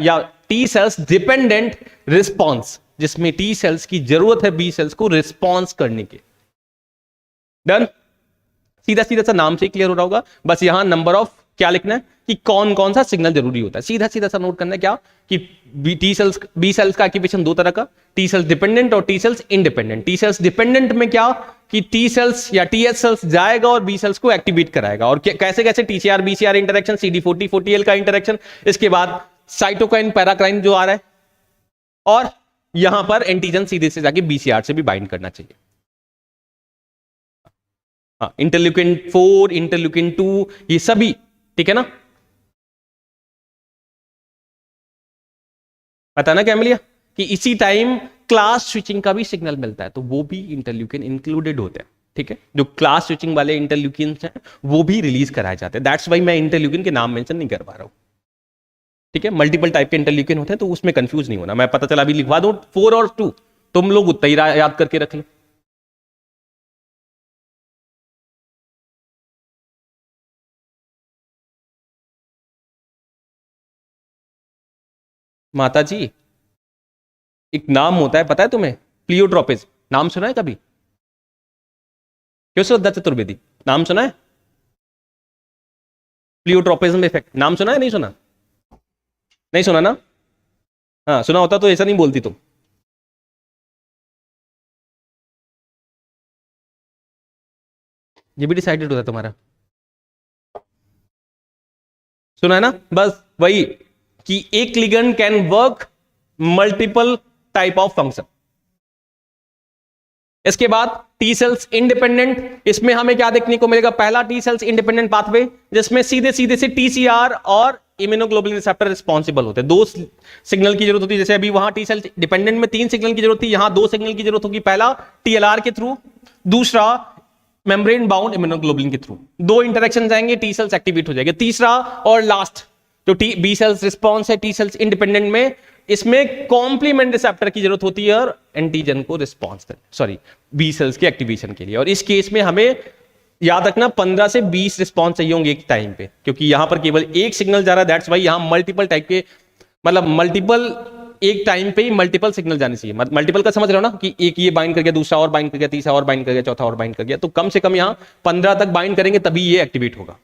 या टी सेल्स डिपेंडेंट रिस्पॉन्स, जिसमें टी सेल्स की जरूरत है बी सेल्स को रिस्पॉन्स करने के। डन, सीधा सीधा सा नाम से क्लियर हो रहा होगा। बस यहां नंबर ऑफ क्या लिखना है कि कौन कौन सा सिग्नल जरूरी होता है, सीधा सीधा सा नोट करना है क्या कि बी सेल्स का एक्टिवेशन दो तरह का, टी सेल्स डिपेंडेंट और T cells independent. T cells dependent में क्या कि टी सेल्स या टीएच सेल्स जाएगा और बी सेल्स को एक्टिवेट कराएगा, और कैसे कैसे, TCR BCR interaction, CD40 40L का इंटरेक्शन, इसके बाद साइटोकाइन पैराकाइन जो आ रहा है, और यहां पर एंटीजन सीधे से जाके BCR से भी बाइंड करना चाहिए। हाँ, इंटरल्यूकिन 4 इंटरल्यूकिन 2 ये सभी ठीक है ना, पता ना क्या मिला कि इसी टाइम क्लास स्विचिंग का भी सिग्नल मिलता है, तो वो भी इंटरल्यूकिन इंक्लूडेड होते हैं। ठीक है, जो क्लास स्विचिंग वाले इंटरल्यूकिन हैं वो भी रिलीज कराए जाते हैं। दैट्स वाई मैं इंटरल्यूकिन के नाम मेंशन नहीं कर पा रहा हूं। ठीक है, मल्टीपल टाइप के इंटरल्यूकिन होते हैं, तो उसमें कंफ्यूज नहीं होना। मैं पता चला अभी लिखवा दूं 4 और 2, तुम लोग उतना ही याद करके रख लो। माता जी, एक नाम होता है पता है तुम्हें, प्लियोट्रोपिस, नाम सुना है कभी? क्यों श्रद्धा चतुर्वेदी, नाम सुना है? प्लियोट्रोपिज्म इफेक्ट नाम सुना है, नहीं सुना? नहीं सुना ना? हाँ, सुना होता तो ऐसा नहीं बोलती तुम। ये भी डिसाइडेड होता है तुम्हारा, सुना है ना? बस वही कि एक ligand can work multiple type of function. इसके बाद टी सेल्स इंडिपेंडेंट, इसमें हमें क्या देखने को मिलेगा, पहला टी सेल्स इंडिपेंडेंट पाथवे जिसमें सीधे सीधे से TCR और इम्यूनोग्लोबुलिन रिसेप्टर रिस्पॉन्सिबल होते हैं। 2 सिग्नल की जरूरत होती है, जैसे अभी वहां टी सेल्स डिपेंडेंट में 3 सिग्नल की जरूरत थी, यहां 2 सिग्नल की जरूरत होगी। पहला TLR के थ्रू, दूसरा मेम्ब्रेन बाउंड इम्यूनोग्लोबुलिन के थ्रू। 2 इंटरेक्शन जाएंगे, टी सेल्स एक्टिवेट हो जाएंगे। तीसरा और लास्ट जो बी सेल्स रिस्पॉन्स है टी सेल्स इंडिपेंडेंट में, इसमें कॉम्प्लीमेंट रिसेप्टर की जरूरत होती है और एंटीजन को रिस्पॉन्स, सॉरी बी सेल्स के एक्टिवेशन के लिए। और इस केस में हमें याद रखना 15 से 20 रिस्पॉन्स चाहिए होंगे एक टाइम पे, क्योंकि यहां पर केवल एक सिग्नल जा रहा है। दैट्स वाई यहां मल्टीपल टाइप के, मतलब मल्टीपल, एक टाइम पे ही मल्टीपल सिग्नल जाने चाहिए। मल्टीपल का समझ रहे हो ना, कि एक ये बाइंड कर गया, दूसरा और बाइंड कर गया, तीसरा और बाइंड कर गया, चौथा और बाइंड कर गया, तो कम से कम यहां 15 तक बाइंड करेंगे तभी ये एक्टिवेट होगा।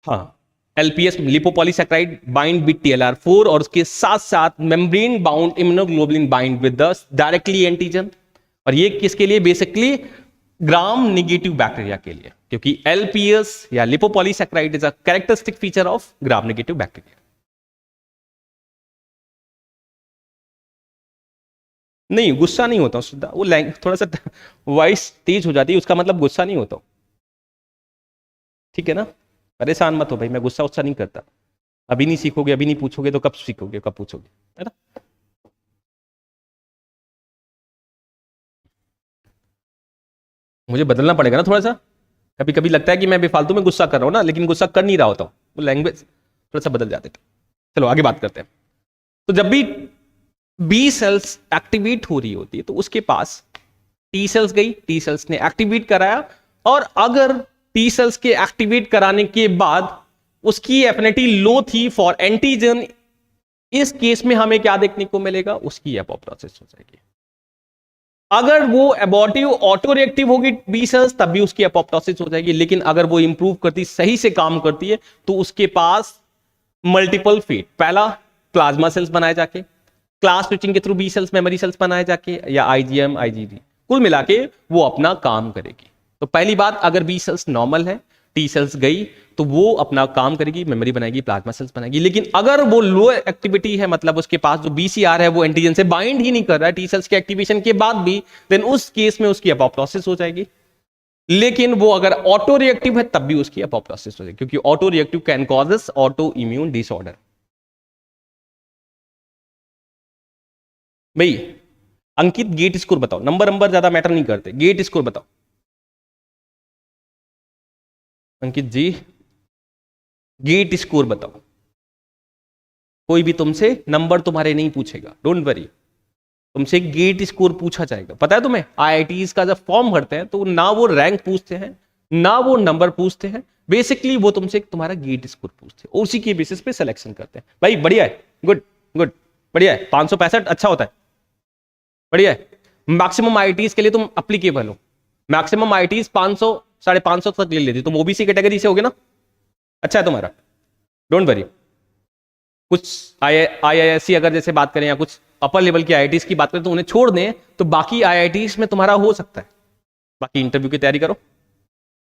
हाँ, LPS लिपोपॉलीसैकेराइड बाइंड विद TLR4, और उसके साथ साथ membrane bound immunoglobulin bind with the directly antigen. और ये किसके लिए, बेसिकली ग्राम नेगेटिव बैक्टीरिया के लिए, क्योंकि LPS या lipopolysaccharide is a characteristic feature of gram negative bacteria. नहीं, गुस्सा नहीं होता श्रद्धा, वो थोड़ा सा वॉइस तेज हो जाती है, उसका मतलब गुस्सा नहीं होता। ठीक है ना, परेशान मत हो भाई, मैं गुस्सा उस्सा नहीं करता। अभी नहीं सीखोगे, अभी नहीं पूछोगे तो कब सीखोगे, कब पूछोगे, है ना? मुझे बदलना पड़ेगा ना थोड़ा सा। कभी कभी लगता है कि मैं बेफालतू में गुस्सा कर रहा हूं ना, लेकिन गुस्सा कर नहीं रहा होता हूं, वो लैंग्वेज थोड़ा सा बदल जाते थे। चलो आगे बात करते हैं। तो जब भी बी सेल्स एक्टिवेट हो रही होती है तो उसके पास टी सेल्स गई, टी सेल्स ने एक्टिवेट कराया, और अगर टी सेल्स के एक्टिवेट कराने के बाद उसकी एफिनिटी लो थी फॉर एंटीजन, इस केस में हमें क्या देखने को मिलेगा, उसकी एपोप्टोसिस हो जाएगी। अगर वो एबॉर्टिव ऑटो रिएक्टिव होगी बी सेल्स, तब भी उसकी एपोप्टोसिस हो जाएगी। लेकिन अगर वो इंप्रूव करती, सही से काम करती है, तो उसके पास मल्टीपल फेट, पहला प्लाज्मा सेल्स बनाए जाके, क्लास स्विचिंग के through B cells memory cells बनाए जाके, या IgM IgG, कुल मिला के वो अपना काम करेगी। तो पहली बात, अगर बी सेल्स नॉर्मल है, टी सेल्स गई तो वो अपना काम करेगी, मेमोरी बनाएगी, प्लाज्मा सेल्स बनाएगी। लेकिन अगर वो लो एक्टिविटी है, मतलब उसके पास जो बीसीआर है वो एंटीजन से बाइंड ही नहीं कर रहा है टी सेल्स के एक्टिवेशन के बाद भी, देन उस केस में उसकी अपोप्टोसिस हो जाएगी। लेकिन वो अगर ऑटो रिएक्टिव है तब भी उसकी अपोप्टोसिस हो जाएगी, क्योंकि auto reactive can causes auto immune disorder. भाई अंकित गेट स्कोर बताओ, नंबर ज्यादा मैटर नहीं करते, गेट स्कोर बताओ अंकित जी, गेट स्कोर बताओ। कोई भी तुमसे नंबर तुम्हारे नहीं पूछेगा, डोंट वरी, तुमसे गेट स्कोर पूछा जाएगा। पता है तुम्हें आईआईटीज का जब फॉर्म भरते हैं तो ना वो रैंक पूछते हैं ना वो नंबर पूछते हैं, बेसिकली वो तुमसे तुम्हारा गेट स्कोर पूछते हैं, उसी के बेसिस पे सिलेक्शन करते हैं। भाई बढ़िया है, गुड गुड, बढ़िया है। 565 अच्छा होता है, बढ़िया है। मैक्सिमम आईआईटीज के लिए तुम अप्लीकेबल हो, मैक्सिमम आईआईटीज 500 550 तक ले लेती, तुम ओबीसी कैटेगरी से होगे ना, अच्छा है तुम्हारा, डोंट वरी। कुछ आईआईएससी अगर जैसे बात करें या कुछ अपर लेवल की आईआईटीज की बात करें तो उन्हें छोड़ दें, तो बाकी आईआईटीज में तुम्हारा हो सकता है। बाकी इंटरव्यू की तैयारी करो,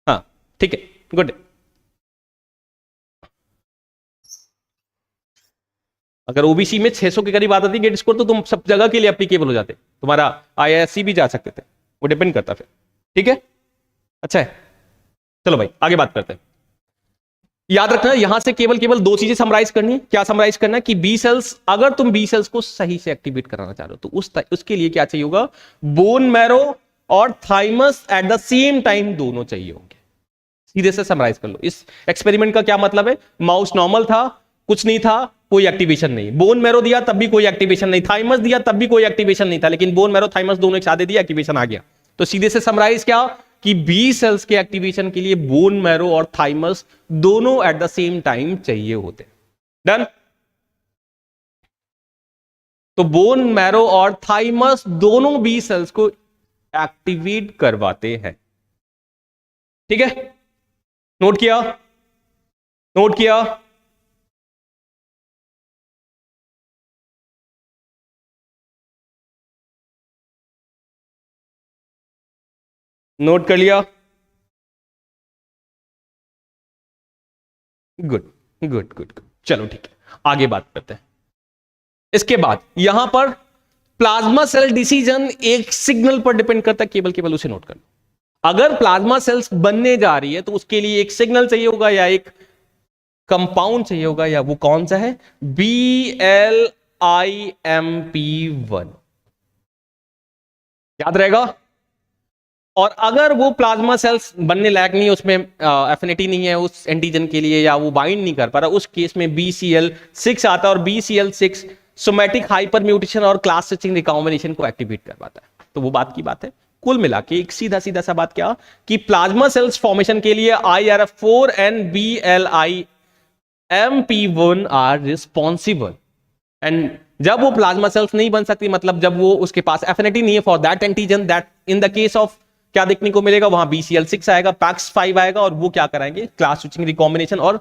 हाँ ठीक है, गुड। अगर ओबीसी में 600 के करीब आता थी गेट स्कोर तो तुम सब जगह के लिए एप्लीकेबल हो जाते, तुम्हारा आईआईएससी भी जा सकते थे, वो डिपेंड करता फिर, ठीक है, अच्छा है। चलो भाई आगे बात करते हैं। याद रखना यहां से केवल दो चीजें समराइज करनी है। क्या समराइज करना है कि बी सेल्स, अगर तुम बी सेल्स को सही से एक्टिवेट कराना चाह रहे हो तो उसके लिए क्या चाहिए होगा, बोन मैरो और thymus at the same time दोनों चाहिए होंगे। सीधे से समराइज कर लो। इस एक्सपेरिमेंट का क्या मतलब है, माउस नॉर्मल था, कुछ नहीं था, कोई एक्टिवेशन नहीं, बोन मैरो दिया तब भी कोई एक्टिवेशन नहीं, थाइमस दिया तब भी कोई एक्टिवेशन नहीं था, लेकिन बोन मैरो थाइमस दोनों एक साथ दे दिया, एक्टिवेशन आ गया। तो सीधे से समराइज क्या कि बी सेल्स के एक्टिवेशन के लिए बोन मैरो और थाइमस दोनों एट द सेम टाइम चाहिए होते। डन। तो बोन मैरो और थाइमस दोनों बी सेल्स को एक्टिवेट करवाते हैं, ठीक है, नोट किया, नोट किया। नोट कर लिया, गुड गुड गुड। चलो ठीक है, आगे बात करते हैं। इसके बाद यहां पर प्लाज्मा सेल डिसीजन एक सिग्नल पर डिपेंड करता है, केवल उसे नोट कर लो। अगर प्लाज्मा सेल्स बनने जा रही है तो उसके लिए एक सिग्नल चाहिए होगा या एक कंपाउंड चाहिए होगा, या वो कौन सा है, BLIMP1, याद रहेगा। और अगर वो प्लाज्मा सेल्स बनने लायक नहीं है, उसमें एफिनिटी नहीं है उस एंटीजन के लिए, या वो बाइंड नहीं कर पा रहा, उस केस में BCL6 आता है, और BCL6 सोमैटिक हाइपर म्यूटेशन और क्लास स्विचिंग रिकॉम्बिनेशन को एक्टिवेट करवाता है। तो वो बात की बात है। कुल मिला के एक सीधा सा बात क्या कि प्लाज्मा सेल्स फॉर्मेशन के लिए IRF4 and BLIMP1 are responsible. And जब वो प्लाज्मा सेल्स नहीं बन सकती, मतलब जब वो उसके पास एफिनिटी नहीं है for that antigen, that in the case of क्या देखने को मिलेगा, वहां BCL6 आएगा, PAX5 आएगा, और वो क्या कराएंगे, क्लास स्विचिंग रिकॉम्बिनेशन और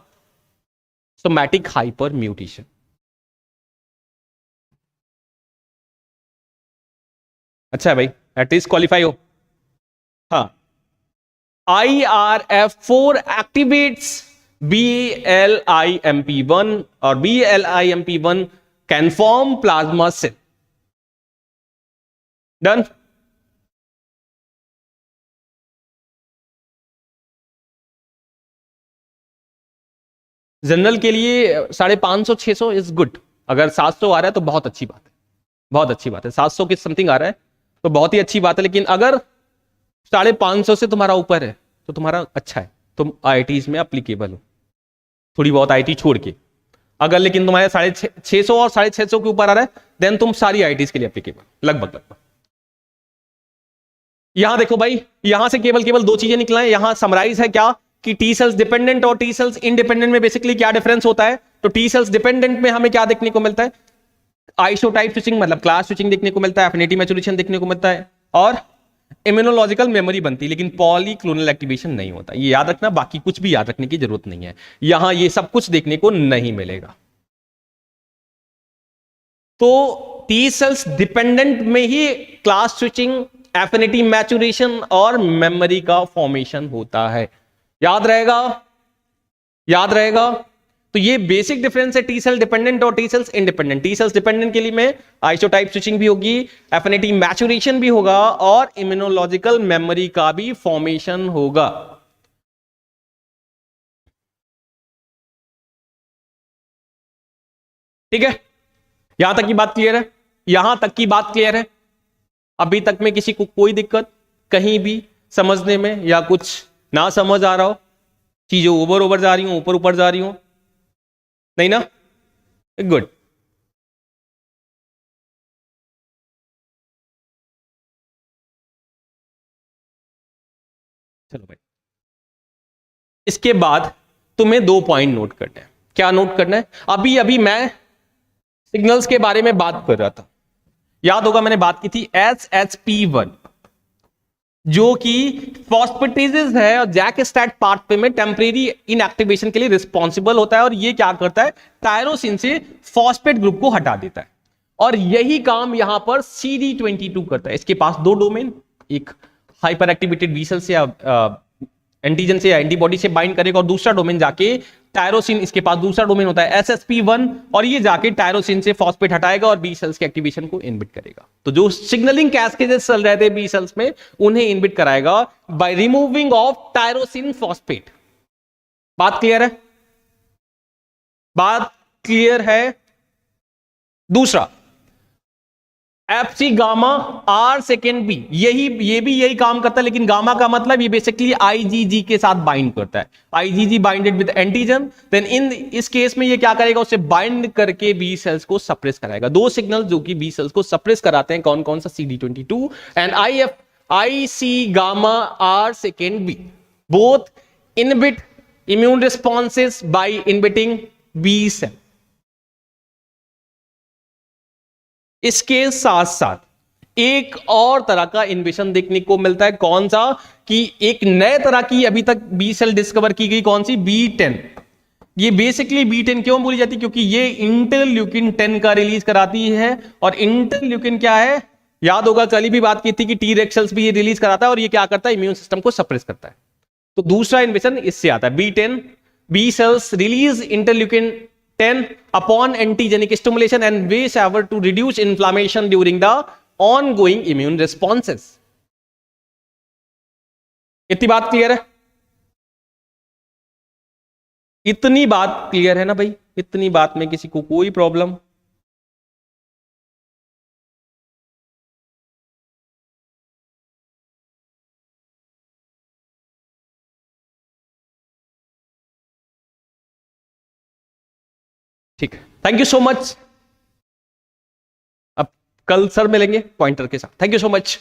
सोमैटिक हाइपर म्यूटेशन। अच्छा है भाई, एटलीस्ट क्वालिफाई हो। हाँ, IRF4 एक्टिवेट्स BLIMP1 और BLIMP1 can form plasma cell. Done. General के लिए 550 600 इज गुड। अगर 700 आ रहा है तो बहुत अच्छी बात है, बहुत अच्छी बात है। 700 के समथिंग आ रहा है तो बहुत ही अच्छी बात है। लेकिन अगर 550 से तुम्हारा ऊपर है तो तुम्हारा अच्छा है, तुम आईआईटीज में एप्लीकेबल हो, थोड़ी बहुत आईआईटी छोड़ के। अगर लेकिन तुम्हारे 650 और 650 के ऊपर आ रहा है, देन तुम सारी आईआईटीज के लिए एप्लीकेबल, लगभग। यहां देखो भाई, यहां से केवल दो चीजें निकला है। यहां समराइज है क्या कि टी सेल्स डिपेंडेंट और टी सेल्स इंडिपेंडेंट में बेसिकली क्या डिफरेंस होता है। तो टी सेल्स डिपेंडेंट में हमें क्या देखने को मिलता है, आइसोटाइप स्विचिंग मतलब क्लास स्विचिंग देखने को मिलता है, एफिनिटी मैचुरेशन देखने को मिलता है, और इम्यूनोलॉजिकल मेमोरी बनती है, लेकिन पॉलीक्लोनल एक्टिवेशन नहीं होता। ये याद रखना, बाकी कुछ भी याद रखने की जरूरत नहीं है, यहां ये सब कुछ देखने को नहीं मिलेगा। तो टी सेल्स डिपेंडेंट में ही क्लास स्विचिंग, एफिनिटी मैचुरेशन और मेमोरी का फॉर्मेशन होता है। याद रहेगा, याद रहेगा। तो ये बेसिक डिफरेंस है टी सेल डिपेंडेंट और T cells independent. T cells dependent के लिए में आइसोटाइप स्विचिंग भी होगी, एफिनिटी मैचुरेशन भी होगा और इम्यूनोलॉजिकल मेमोरी का भी फॉर्मेशन होगा। ठीक है, यहां तक की बात क्लियर है, यहां तक की बात क्लियर है। अभी तक में किसी को कोई दिक्कत कहीं भी समझने में या कुछ ना समझ आ रहा हो, चीजें ओवर ओवर जा रही हो, ऊपर ऊपर जा रही हो, नहीं ना? गुड। चलो भाई, इसके बाद तुम्हें 2 पॉइंट नोट करने हैं। क्या नोट करना है? अभी अभी मैं सिग्नल्स के बारे में बात कर रहा था, याद होगा मैंने बात की थी SHP1 जो कि फॉस्फेटेजेस है और जैक स्टैट पाथवे में टेम्परेरी इनएक्टिवेशन के लिए रिस्पॉन्सिबल होता है। और ये क्या करता है? टायरोसिन से फॉस्फेट ग्रुप को हटा देता है। और यही काम यहां पर CD22 करता है। इसके पास 2 डोमेन, एक हाइपर एक्टिवेटेड बी सेल से एंटीजन से या एंटीबॉडी से बाइंड करेगा और दूसरा डोमेन जाके टायरोसिन, इसके पास दूसरा डोमेन होता है SSP1 और ये जाके टायरोसिन से फॉस्फेट हटाएगा और बी सेल्स के एक्टिवेशन को इनबिट करेगा। तो जो सिग्नलिंग कैस्केजेस चल रहे थे बी सेल्स में उन्हें इनबिट कराएगा by removing of tyrosine phosphate. बात क्लियर है? बात क्लियर है? दूसरा FC gamma R second B, ये भी यही काम करता है, लेकिन गामा का मतलब ये बेसिकली आईजीजी के साथ बाइंड करता है। IgG binded with antigen, then in इस केस में ये क्या करेगा? उसे बाइंड करके बी सेल्स को सप्रेस कराएगा। 2 सिग्नल जो कि बी सेल्स को सप्रेस कराते हैं, कौन कौन सा? CD22 and IC gamma R second B, both inhibit immune responses by inhibiting B cell. इसके साथ साथ एक और तरह का इन्वेशन देखने को मिलता है, कौन सा? कि एक नए तरह की अभी तक बी सेल डिस्कवर की गई, कौन सी? B10। ये बेसिकली B10 क्यों बोली जाती है? क्योंकि ये इंटरल्यूकिन 10 का रिलीज कराती है। और इंटरल्यूकिन क्या है? याद होगा कल ही भी बात की थी कि टी रेड सेल्स भी ये रिलीज कराता है और ये क्या करता है? इम्यून सिस्टम को सप्रेस करता है। तो दूसरा इन्वेशन इससे आता है, B10। B cells release interleukin 10 upon antigenic stimulation and ways ever to reduce inflammation during the ongoing immune responses। इतनी बात क्लियर है? इतनी बात क्लियर है ना भाई? इतनी बात में किसी को कोई प्रॉब्लम? ठीक है, थैंक यू सो मच। अब कल सर मिलेंगे पॉइंटर के साथ। Thank you so much.